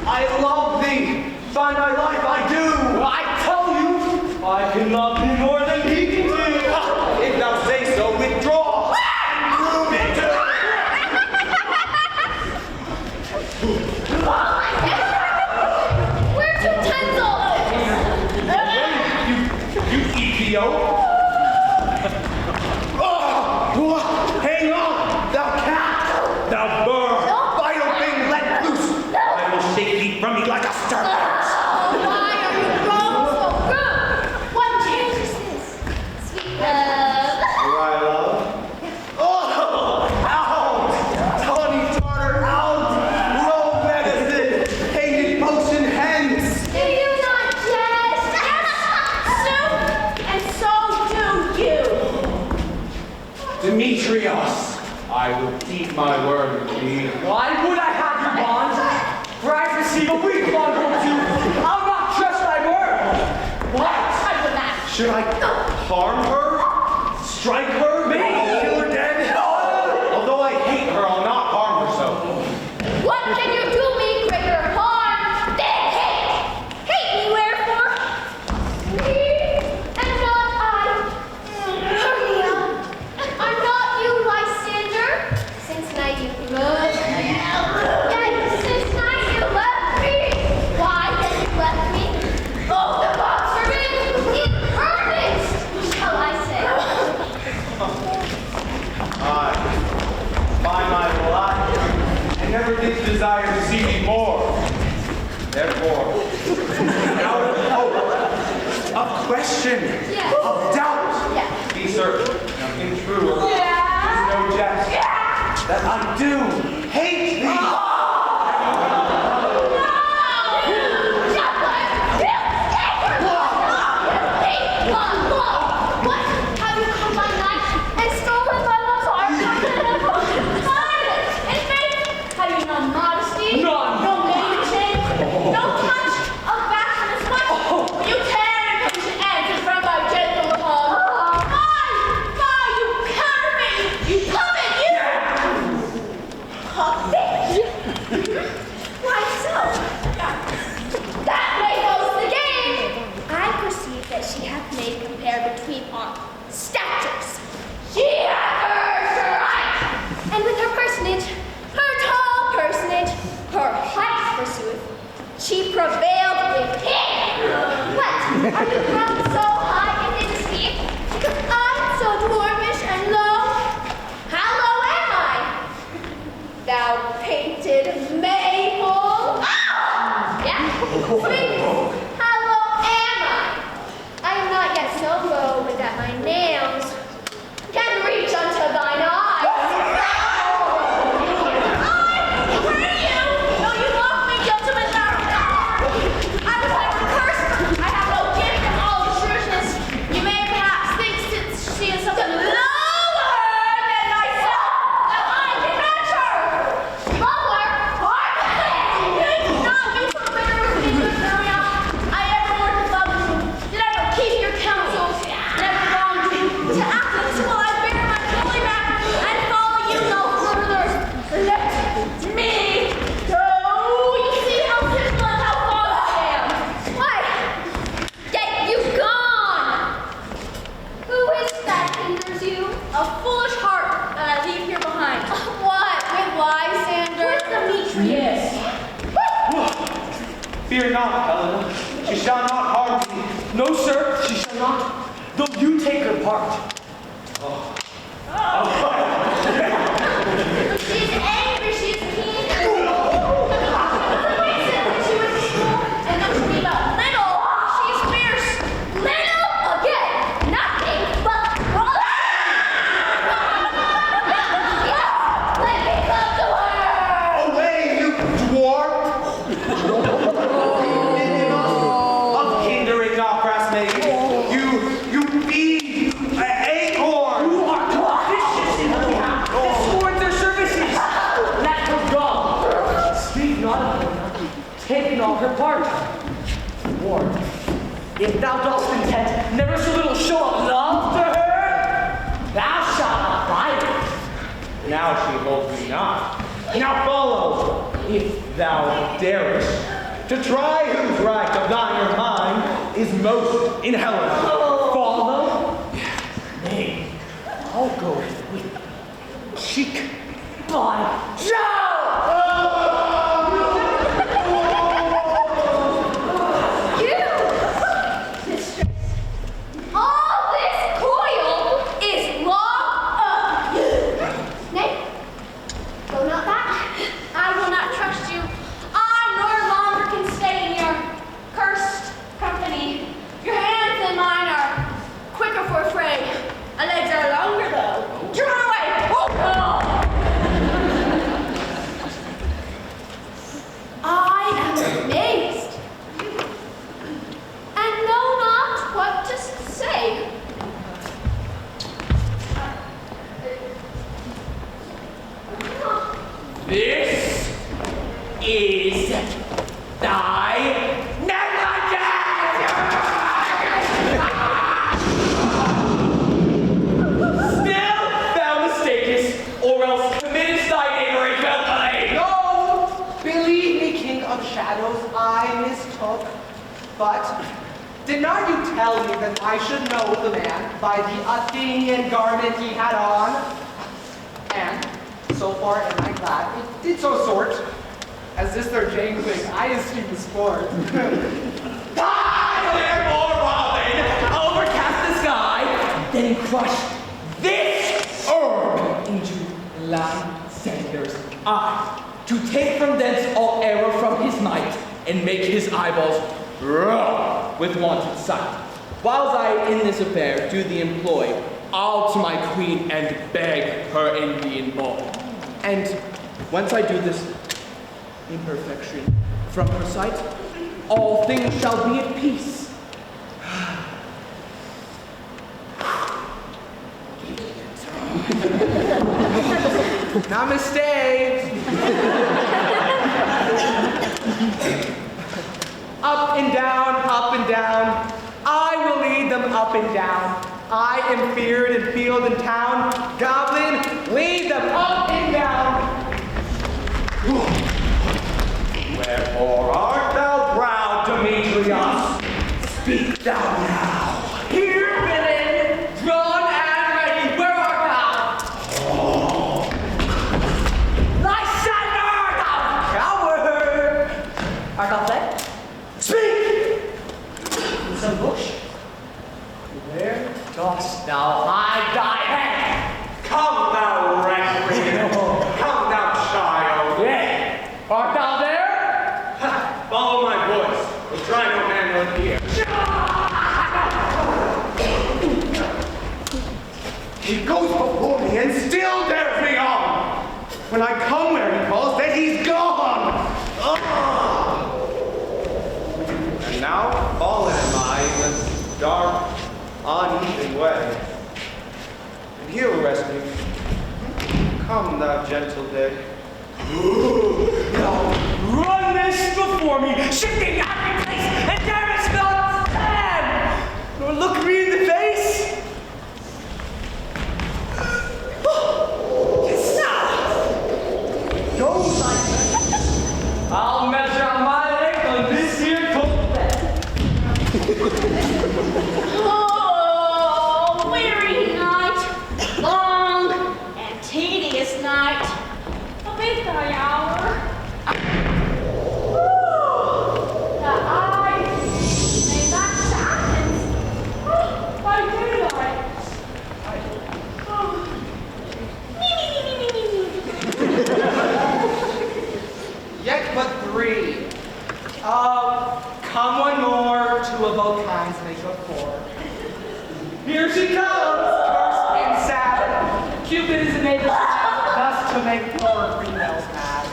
I love thee. By my life, I do. I tell you, I cannot be more than he can do. If thou say so, withdraw. And prove it. We're too tinsel. You idiot. Hang on, thou cat. Thou bird. Vital thing let loose. I will shake thee from me like a serpent. Why are you grown so rude? What change is this? Sweet love. My love. Oh, out! Tawny tartar, out! Roll medicine, hated potion hence! Do you not jest? Yes, and so do you. Demetrius, I will keep my word with thee. Why would I have you bond? For I receive a week bond from you. I'll not trust thy word. What? I would not. Should I harm her? Strike her? Maybe kill her dead? Although I hate her, I'll not harm her so. What can you do me greater harm than hate? Hate me wherefore? Me and not I. Hermia, are not you Lysander? Since night you love me. Yet since night you left me. Why have you left me? Oh, the box are in earnest, shall I say? By my life, I never did desire to see thee more. Therefore, out of hope, of question, Yes. of doubt, Yes. be certain, nothing truer Yeah. is no jest, that I do hate thee. Why so? That way goes the game. I perceive that she hath made compare between our statures. She hath heard her right, and with her personage, her tall personage, her height forsooth, she prevailed with him. What? Are you grown so high in his esteem? Because I'm so dwarfish and low? How low am I? Thou painted maple. Yeah. Sweet. How low am I? I am not yet so low but that my nails can reach unto thine eyes. I pray you, though you love me, gentlemen, I was like a curse. I have no gift of all shrewdness. You may perhaps think since she is something lower than myself that I can match her. Lower? No, you so bitter with me, good Maria. I ever worked with others. Did I ever keep your counsels? Never wronged you. To Athens will I bear my holy back and follow you no further. Let me go. You see how simple and how false I am. Why? Get you gone. Who is it that hinders you? A foolish heart that I leave here behind. What? With Lysander? With Demetrius. Fear not, Helena. She shall not harm thee. No, sir, she shall not. Though you take her part. She's angry, she's keen. She was small and then she be about little. She's fierce. Little again. Nothing but let me come to her. Away, you dwarf! Of If thou dost intend never so little show of love to her, thou shalt not fight it. Now she holds me not. Now follow, if thou darest, to try whose right of thine or mine is most in Helen. Follow? Nay, I'll go with cheek by jowl! You, mistress, all this coil is long of you. Nay, go not back. I will not trust you. I no longer can stay in your cursed company. Your hands and mine are quicker for a fray. My legs are longer though. Turn away! Oh, I am amazed and know not what to say. This is thy negligence! Still thou mistakest, or else committest thy neighbor a felony. No! Believe me, King of Shadows, I mistook. But did not you tell me that I should know the man by the Athenian garment he had on? And so far am I glad it did so sort. As this their jangling, I esteem the sport. Die, therefore, Robin, overcast the sky, then crush this herb into Lysander's eye, to take from thence all error from his might, and make his eyeballs rub with wanted sight. Whiles I in this affair do the employ, I'll to my queen and beg her Indian ball. And whence I do this imperfection from her sight, all things shall be at peace. Namaste! Up and down, up and down. I will lead them up and down. I am feared in field and town. Goblin, lead them up and down. Wherefore art thou proud, Demetrius? Speak thou now. Here, villain, drawn and ready, where art thou? Oh. Lysander, thou coward! Art thou fled? Speak! In some bush? Where dost thou hide thy head? Come thou recreant, come thou child. Yea. Art thou there? Follow my voice, we'll try no man will hear. He goes before me and still dares me on. When I come where he calls, then he's gone. Ugh. And now fallen am I in this dark, uneven way. And here will rest me. Come, thou gentle day. Now run this before me, shifting every place, and darest not stand, nor look me in the face. Yes, now. Go, Lysander. I'll measure out my length on this here cold bed. Oh, weary night, long and tedious night. Await thy hour. That I may back to Athens by daylight. Yet but three. Come one more to evoke kinds make of four. Here she comes, cursed and sad. Cupid is enabled thus to make poor females mad.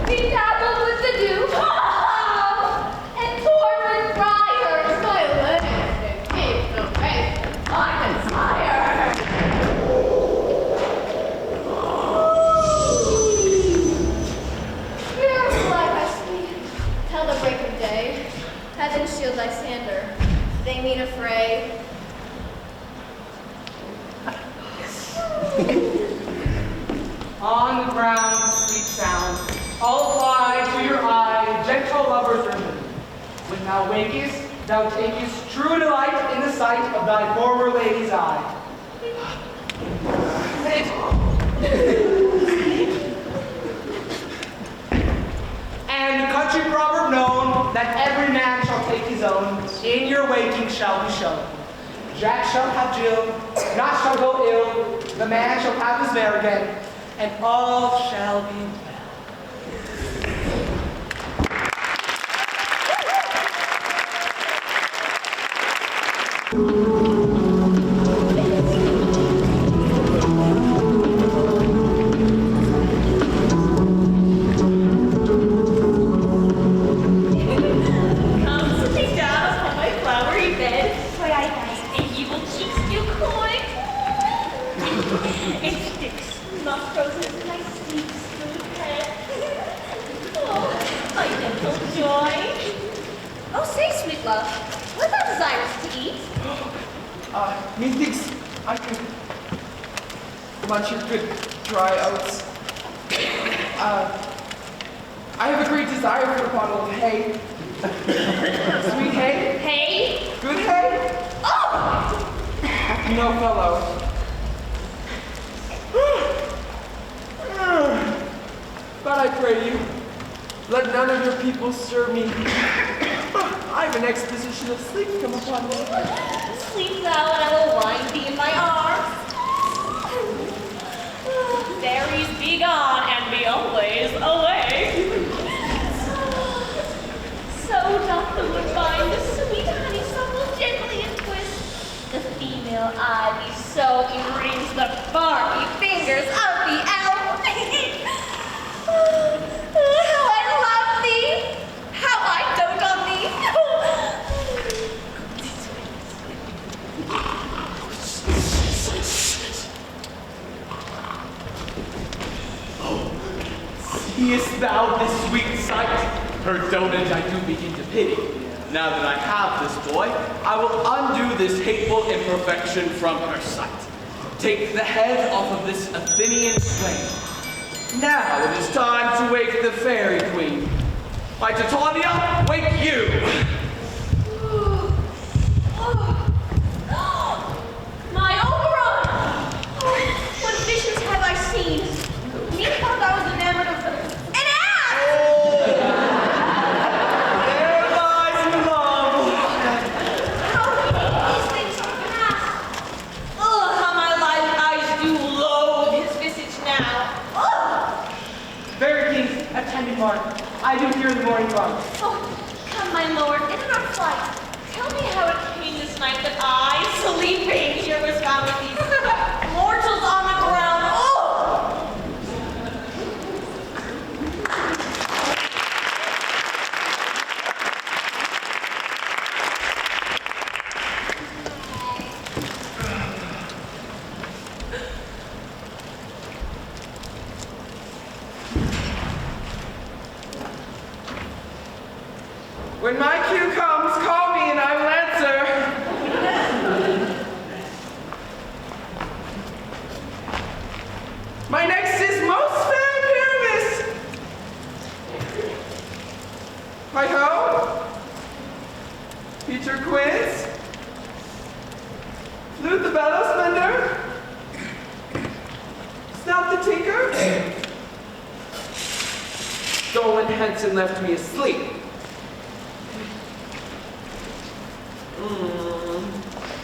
Be dabbled with the dew, and torn with briars. My legs gave no faith. I desire. Here will I rest me till the break of day. Heaven shield Lysander. They mean a fray. On the ground, sweet sound, all apply to your eye, gentle lover's ribbon. When thou wakest, thou takest true delight in the sight of thy former lady's eye. And the country proverb known, that every man shall take his own, in your waking shall be shown. Jack shall have Jill, naught shall go ill, the man shall have his mare again, and all shall be well. Come sitting down upon my flowery bed, where I nice and evil cheeks do coy. It sticks, nostrils, and my sweet, smooth head. Oh, my gentle joy. Oh, say, sweet love, what thou desirest to eat? Methinks I can munch your good dry oats. I have a great desire for a bottle of hay. Sweet hay? Hay? Good hay? Oh! No, fellow. But I pray you, let none of your people stir me. I have an exposition of sleep come upon me. Sleep thou, and I will wind thee in my arms. Fairies, be gone, and be always away. So doth the woodbine the sweet honeysuckle gently entwist. The female ivy so enrings the barky fingers of the elf. How I love thee! How I dote on thee! Seest thou this sweet sight? Her dotage I do begin to pity. Now that I have this boy, I will undo this hateful imperfection from her sight. Take the head off of this Athenian slave. Now it is time to wake the fairy queen. My Titania, wake you! My Oberon! What visions have I seen? Methought I was enamored of an ass! There lies love! How do these things pass? How my live eyes do loathe his visage now. Very king, attendant Mark, I do hear the morning rung. Come, my lord, and in our flight, tell me how it came this night that I, sleeping, here was found with these mortals on the ground. When my cue comes, call me and I will answer. My next is most fair Pyramus. Hi-ho. Peter Quince. Flute the bellows mender. Snout the tinker. Stolen hence and left me asleep.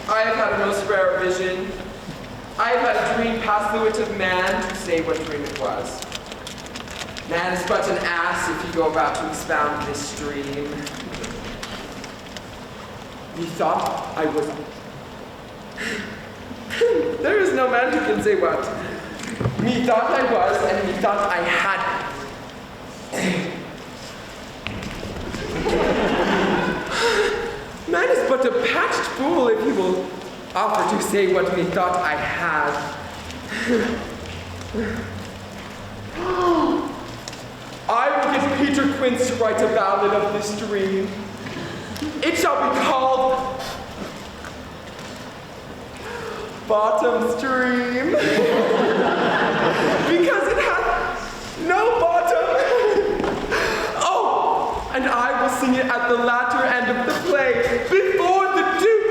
I have had a most rare vision. I have had a dream past the wit of man to say what dream it was. Man is but an ass if you go about to expound this dream. Methought I was... There is no man who can say what. Methought I was, and methought I had... Man is but a patched fool if he will offer to say what methought I had. I will get Peter Quince to write a ballad of this dream. It shall be called Bottom Stream. Because it hath no bottom. Oh, and I will sing it at the latter end of the play before the Duke.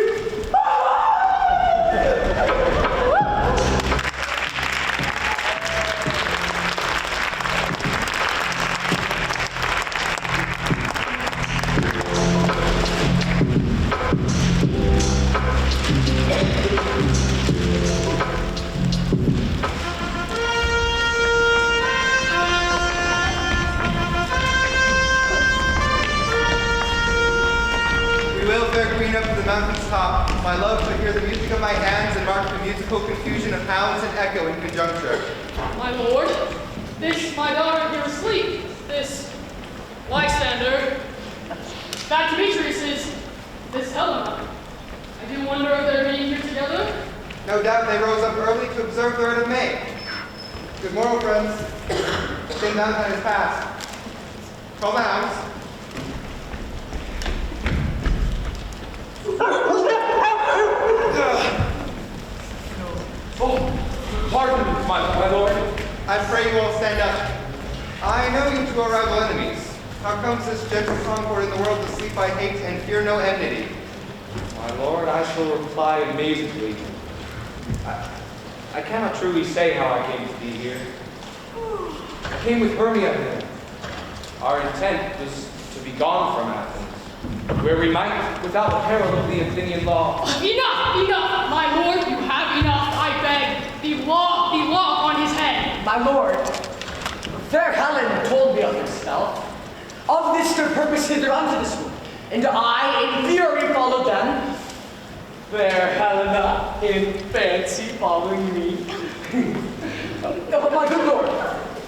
Mountain's top, my love to hear the music of my hands and mark the musical confusion of hounds and echo in conjuncture. My lord, this my daughter here asleep, this Lysander, that Demetrius is this Helena. I do wonder if they're meeting here together. No doubt they rose up early to observe the Red of May. Good morrow, friends. St. Valentine is past. Call the hounds. Oh, pardon me, my lord. I pray you all stand up. I know you two are rival enemies. How comes this gentle concord in the world to sleep by hate and fear no enmity? My lord, I shall reply amazedly. I cannot truly say how I came to be here. I came with Hermia here. Our intent was to be gone from Athens, where we might, without the peril of the Athenian law. Enough, my lord, you have enough, I beg. The law on his head. My lord, fair Helen told me of this spell. Of this their purpose hither unto this wood, and I in fury followed them. Fair Helena in fancy following me. But my good lord,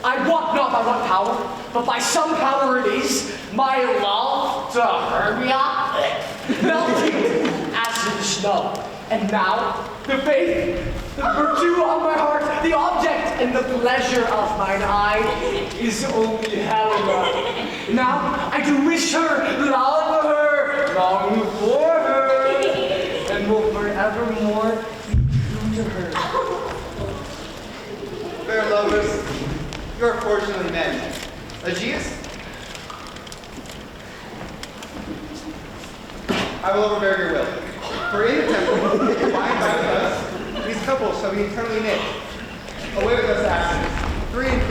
I walk not by what power, but by some power it is, my love to Hermia melting as in snow. And now, the faith, the virtue of my heart, the object and the pleasure of mine eye is only Helena. Now, I do wish her, love her, long for her, and will forevermore be true to her. Fair lovers, you are fortunately men. Aegeus? I will overbear your will. For in the temple, bind by with us, these couples shall be eternally knit. Away with us, Athens. 3 and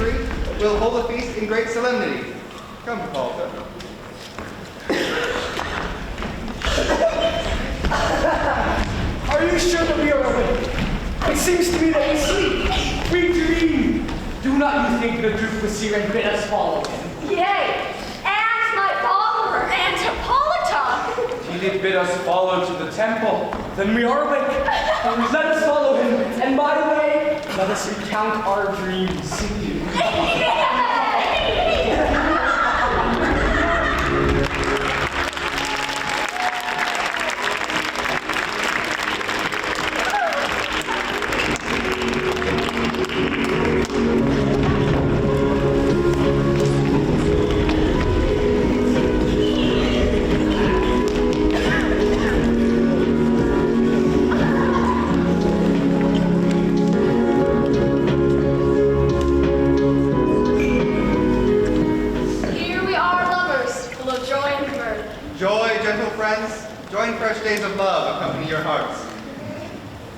3 will hold a feast in great solemnity. Come, Hippolyta. Are you sure that we are awake? It seems to me that we sleep. We dream. Do not you think the Duke was here and bid us follow him? Yea, and my follower, and Hippolyta. He did bid us follow to the temple. Then we are awake. Let us follow him. And by the way, let us recount our dreams.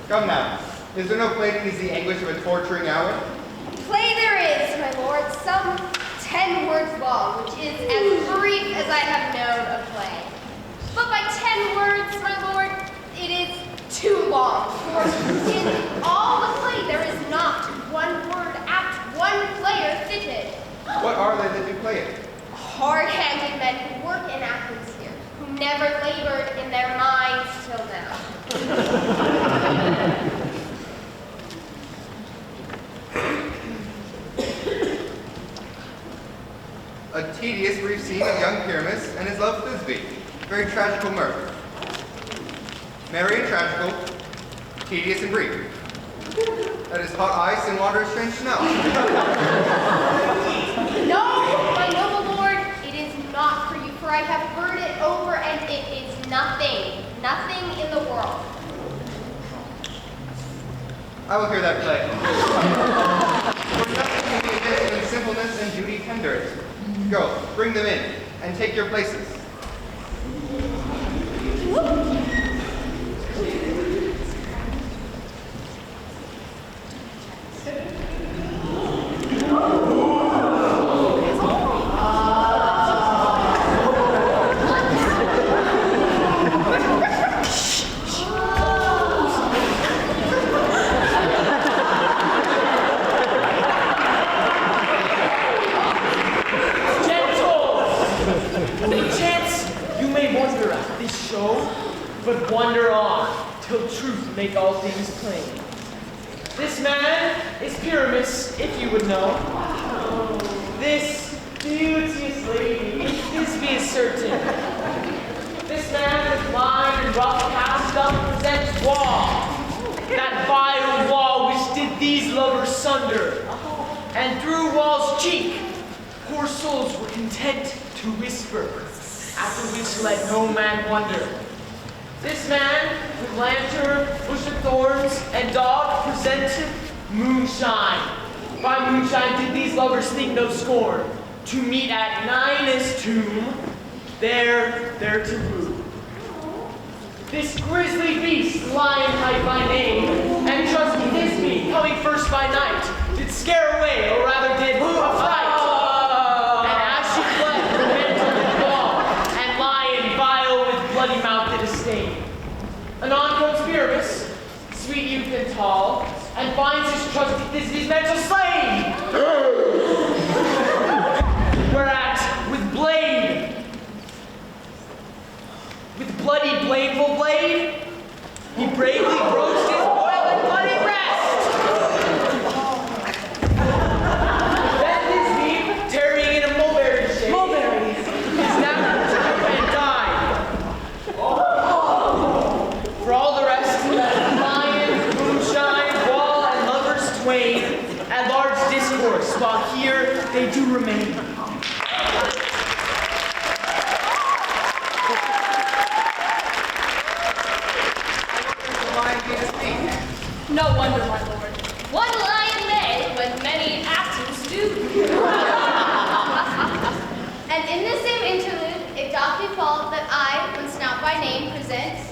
Come now. Is there no play to ease the anguish of a torturing hour? Play there is, my lord, some 10 words long, which is as brief as I have known a play. But by 10 words, my lord, it is too long. For in all the play there is not one word apt, one player fitted. What are they that do play it? Hard-handed men who work in Athens here, who never labored in their minds till now. A tedious brief scene of young Pyramus and his love Thisbe. Very tragical mirth. Merry and tragical, tedious and brief. That is hot ice and water of strange smell. No, my noble lord, it is not for you, for I have heard it over and it is I will hear that play. For nothing can be amiss than simpleness and duty tenderest. Go, bring them in, and take your places. But wonder on, till truth make all things plain. This man is Pyramus, if you would know. This beauteous lady is Thisbe is certain. This man with line and rough cast up presents wall, that vile wall which did these lovers sunder. And through wall's cheek, poor souls were content to whisper, after which let no man wonder. This man, with lantern, bush of thorns, and dog, presented moonshine. By moonshine did these lovers think no scorn, to meet at Ninus' tomb, there to woo. This grisly beast, Lionheart by name, and trusty Thisbe, coming first by night, did scare away, or rather did affright. And as she fled, her mantle did fall, and lion vile with bloody mouth did escape. Anon comes Pyramus, sweet youth and tall, and finds his trusty Thisbe's mantle slain. Whereat, with bloody blameful blade, he bravely broached his royal and bloody breast. Then Thisbe, tarrying in a mulberry shade, is now and died. For all the rest, lion, moonshine, wall, and lovers twain, at large discourse, while here they do remain. No wonder, my lord. One lion may, when many actors do. And in this same interlude, it doth befall that I, when Snout by name presents,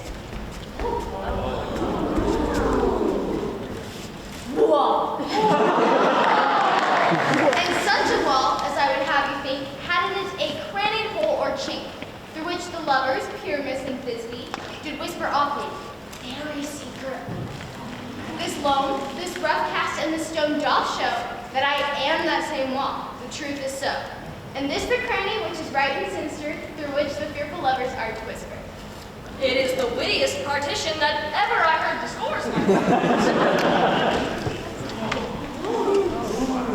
wall. And such a wall, as I would have you think, had in it a crannied hole or chink, through which the lovers, Pyramus and Thisbe, did whisper often, very secret. This loam, this rough cast, and this stone doth show that I am that same wall. The truth is so. And this the cranny which is right and sinister, through which the fearful lovers are to whisper. It is the wittiest partition that ever I heard discourse.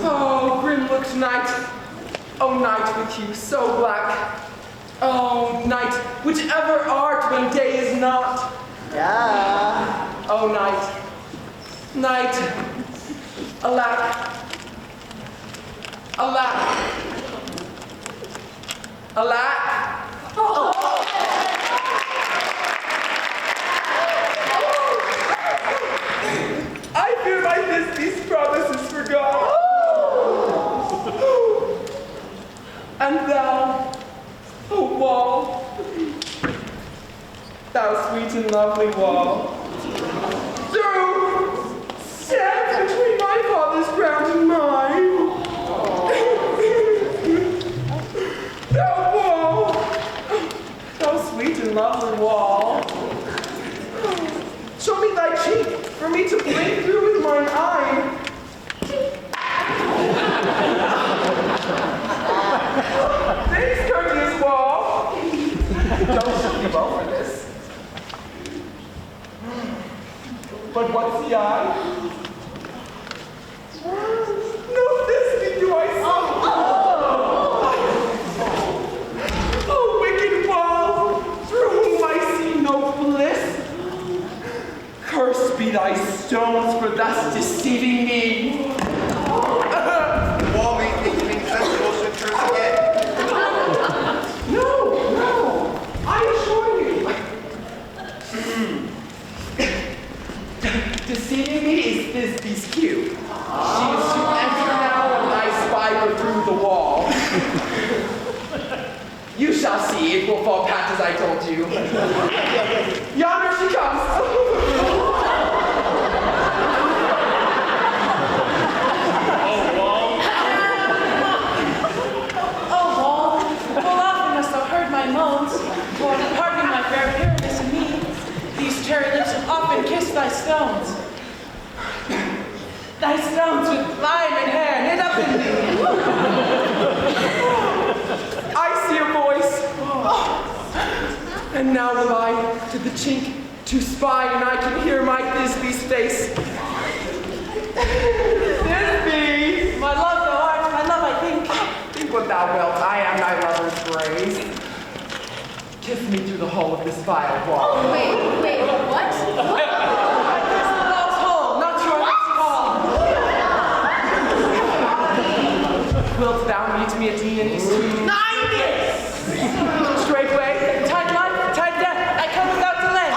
Oh, grim-looked night. Oh, night with you so black. Oh, night, which ever art when day is not. Yeah. Oh, night. Night. Alack. Alack. Alack. Oh. I fear my Thisbe's promise is forgot. And thou, oh wall, thou sweet and lovely wall, thou stands between my father's ground and mine. Thou wall, thou sweet and lovely wall, show me thy cheek for me to blink through with mine eye. Thanks, courteous wall. Don't shoot me both for this. But what's the eye? No Thisbe do I see. Oh, wicked wall, through whom I see no bliss. Cursed be thy stones for thus deceiving me. Wall may think things sensible should curse again. No, I assure you. Deceiving me is you. Yonder she comes. For pardon my fair paradise and me, these cherry lips have often kissed thy stones. Thy stones with diamond hair knit up in thee. I see a voice. And now will I to the chink to spy, and I can hear my Thisbe's face. Thisbe! My love thou art, my love I think. Think what thou wilt, I am thy lover's grace. Kiss me through the hole of this vile wall. Oh, wait, what? I kiss the love's hole, not your lips at all. Wilt thou meet me at Dion's tomb? 9 years! Straightway, Tide life, tide death, I come without delay.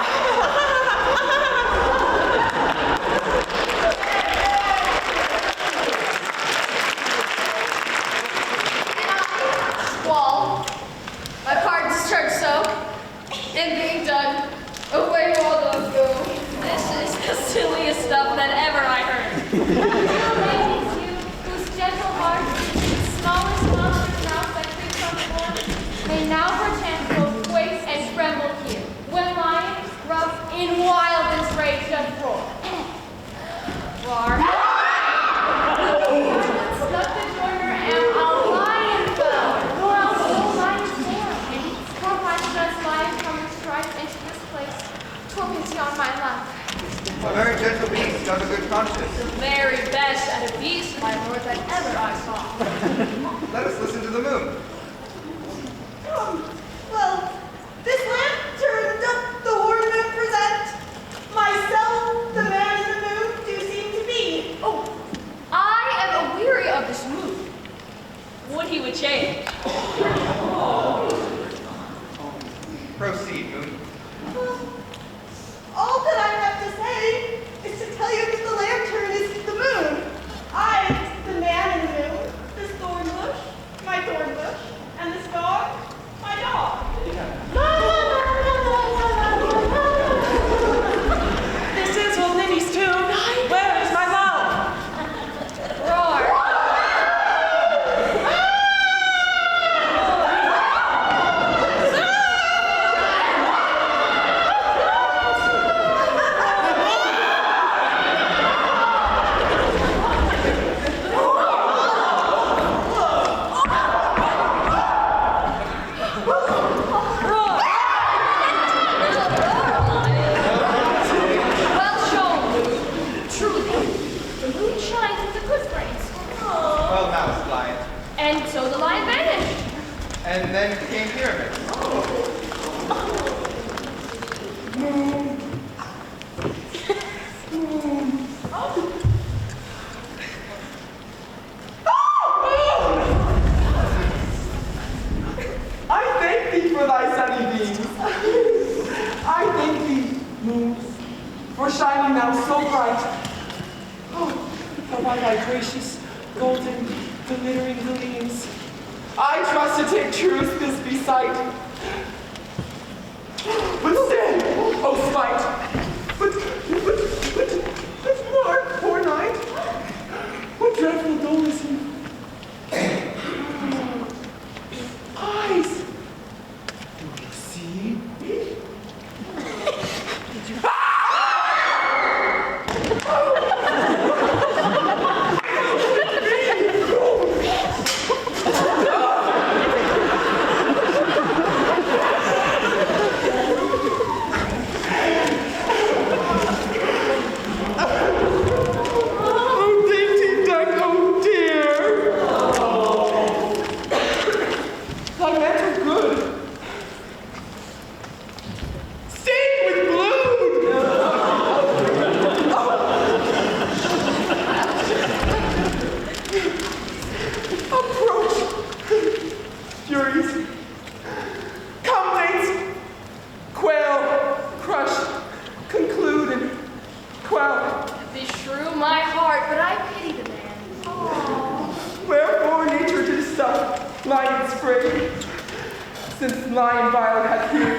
Squall, my part discharged so, and being done, away you all those go. This is the silliest stuff that ever I heard. Ladies, you, whose gentle heart, smallest monstrous mouth that creeps on the floor, may now perchance both quake and tremble here, when lions, rough, in wildest rage doth roar. Roar. Stuck the joiner am a lion fell, nor else no lion born. For why does lion come and strike into this place? Torments on my life. A very gentle beast of a good conscience. The very best at a beast, my lord, that ever I saw. Let us listen to the moon. Well, this lantern doth the ornament present. Myself, the man in the moon, do seem to be. Oh, I am aweary of this mood. Would he would change. Proceed, moon. All that I have to say is to tell you that the lantern is the moon. I, the man in the moon, this thorn bush, my thorn bush, and this dog, my dog. This is old Ninny's tune. Where is my love? Roar. Well shown, Moon. Truly, the moon shines with a good grace. Well moused, lion. And so the lion vanished. And then came pyramids. I thank thee for thy sunny beams. I thank thee, moon, for shining now so bright. Oh, by thy gracious, golden, glittering gleams. I trust to take truth this be sight. But stay, oh spite. But Mark, poor night. What dreadful dole is he? Eyes. Do you see? Oh, dainty duck, oh dear. Thy meant are good. Stained with blood. Approach, furies. Come, mates. Quail, crush, conclude, and quell. Beshrew my heart, but I pity the man. Wherefore nature did stuff lion spray, since lion vile hath here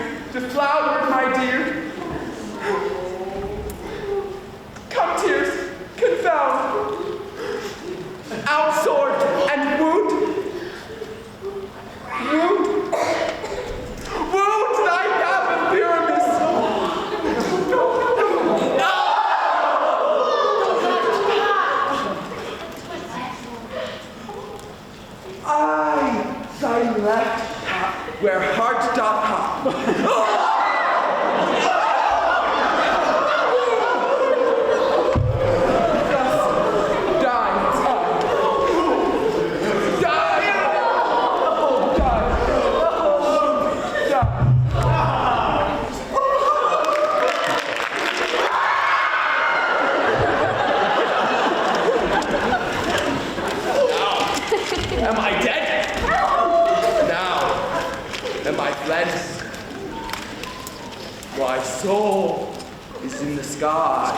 My soul is in the sky.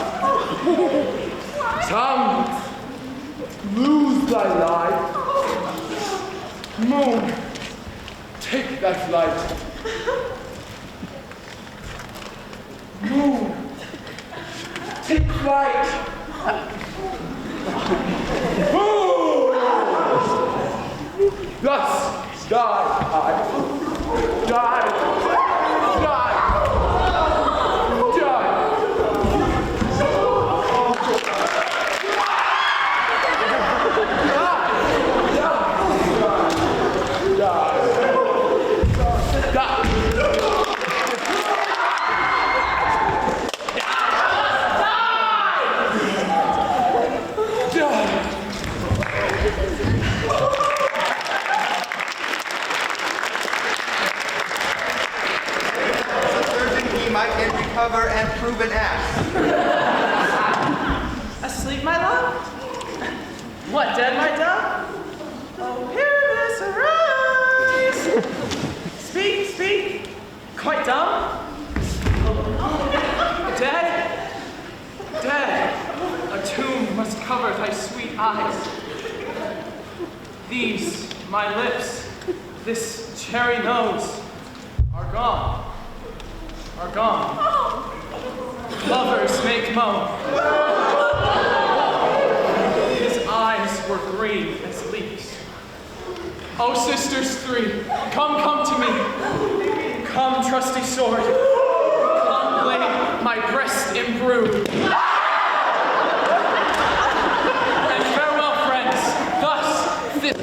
Come, lose thy light. Moon, take thy flight. Moon, take flight. Thus die I. Die. Die. Recover and prove an ass. Asleep, my love? What, dead, my dove? Oh, hear this arise. Speak, speak. Quite dumb? Dead? Dead. A tomb must cover thy sweet eyes. These, my lips, this cherry nose, are gone. Are gone. Lovers make moan. His eyes were green as leaves. Oh, sisters three, come to me. Come, trusty sword. Come, lay my breast embrued. And farewell, friends. Thus, this.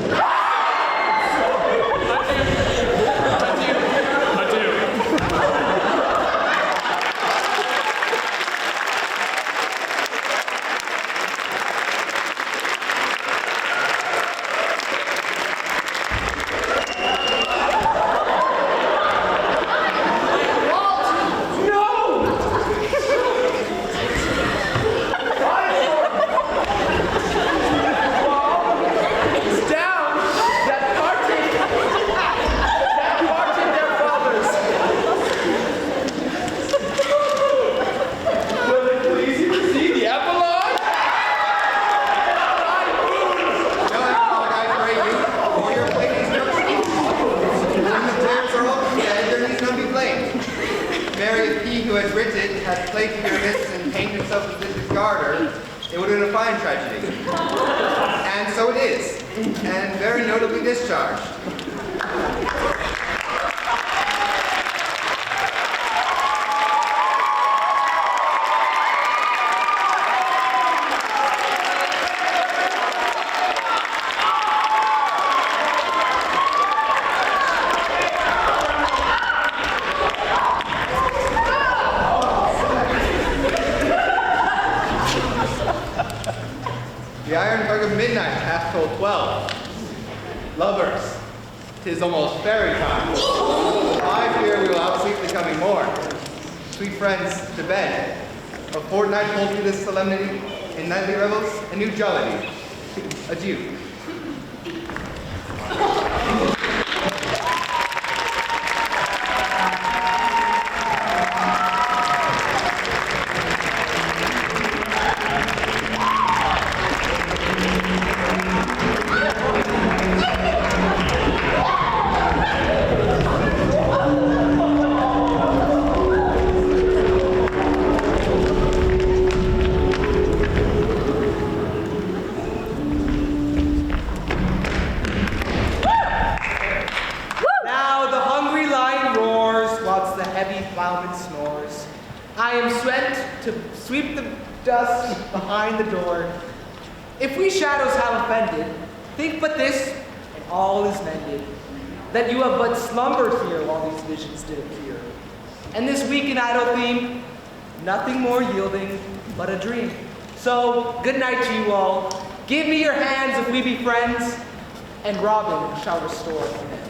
The iron tug of midnight hath told 12. Lovers, 'tis almost fairy time. I fear we will outsleep the coming morn. Sweet friends, to bed. A fortnight holds you this solemnity, in nightly revels and new jollity. Adieu. Sweep the dust behind the door. If we shadows have offended, think but this, and all is mended, that you have but slumbered here while these visions did appear. And this weak and idle theme, nothing more yielding but a dream. So, good night to you all. Give me your hands if we be friends, and Robin shall restore amends.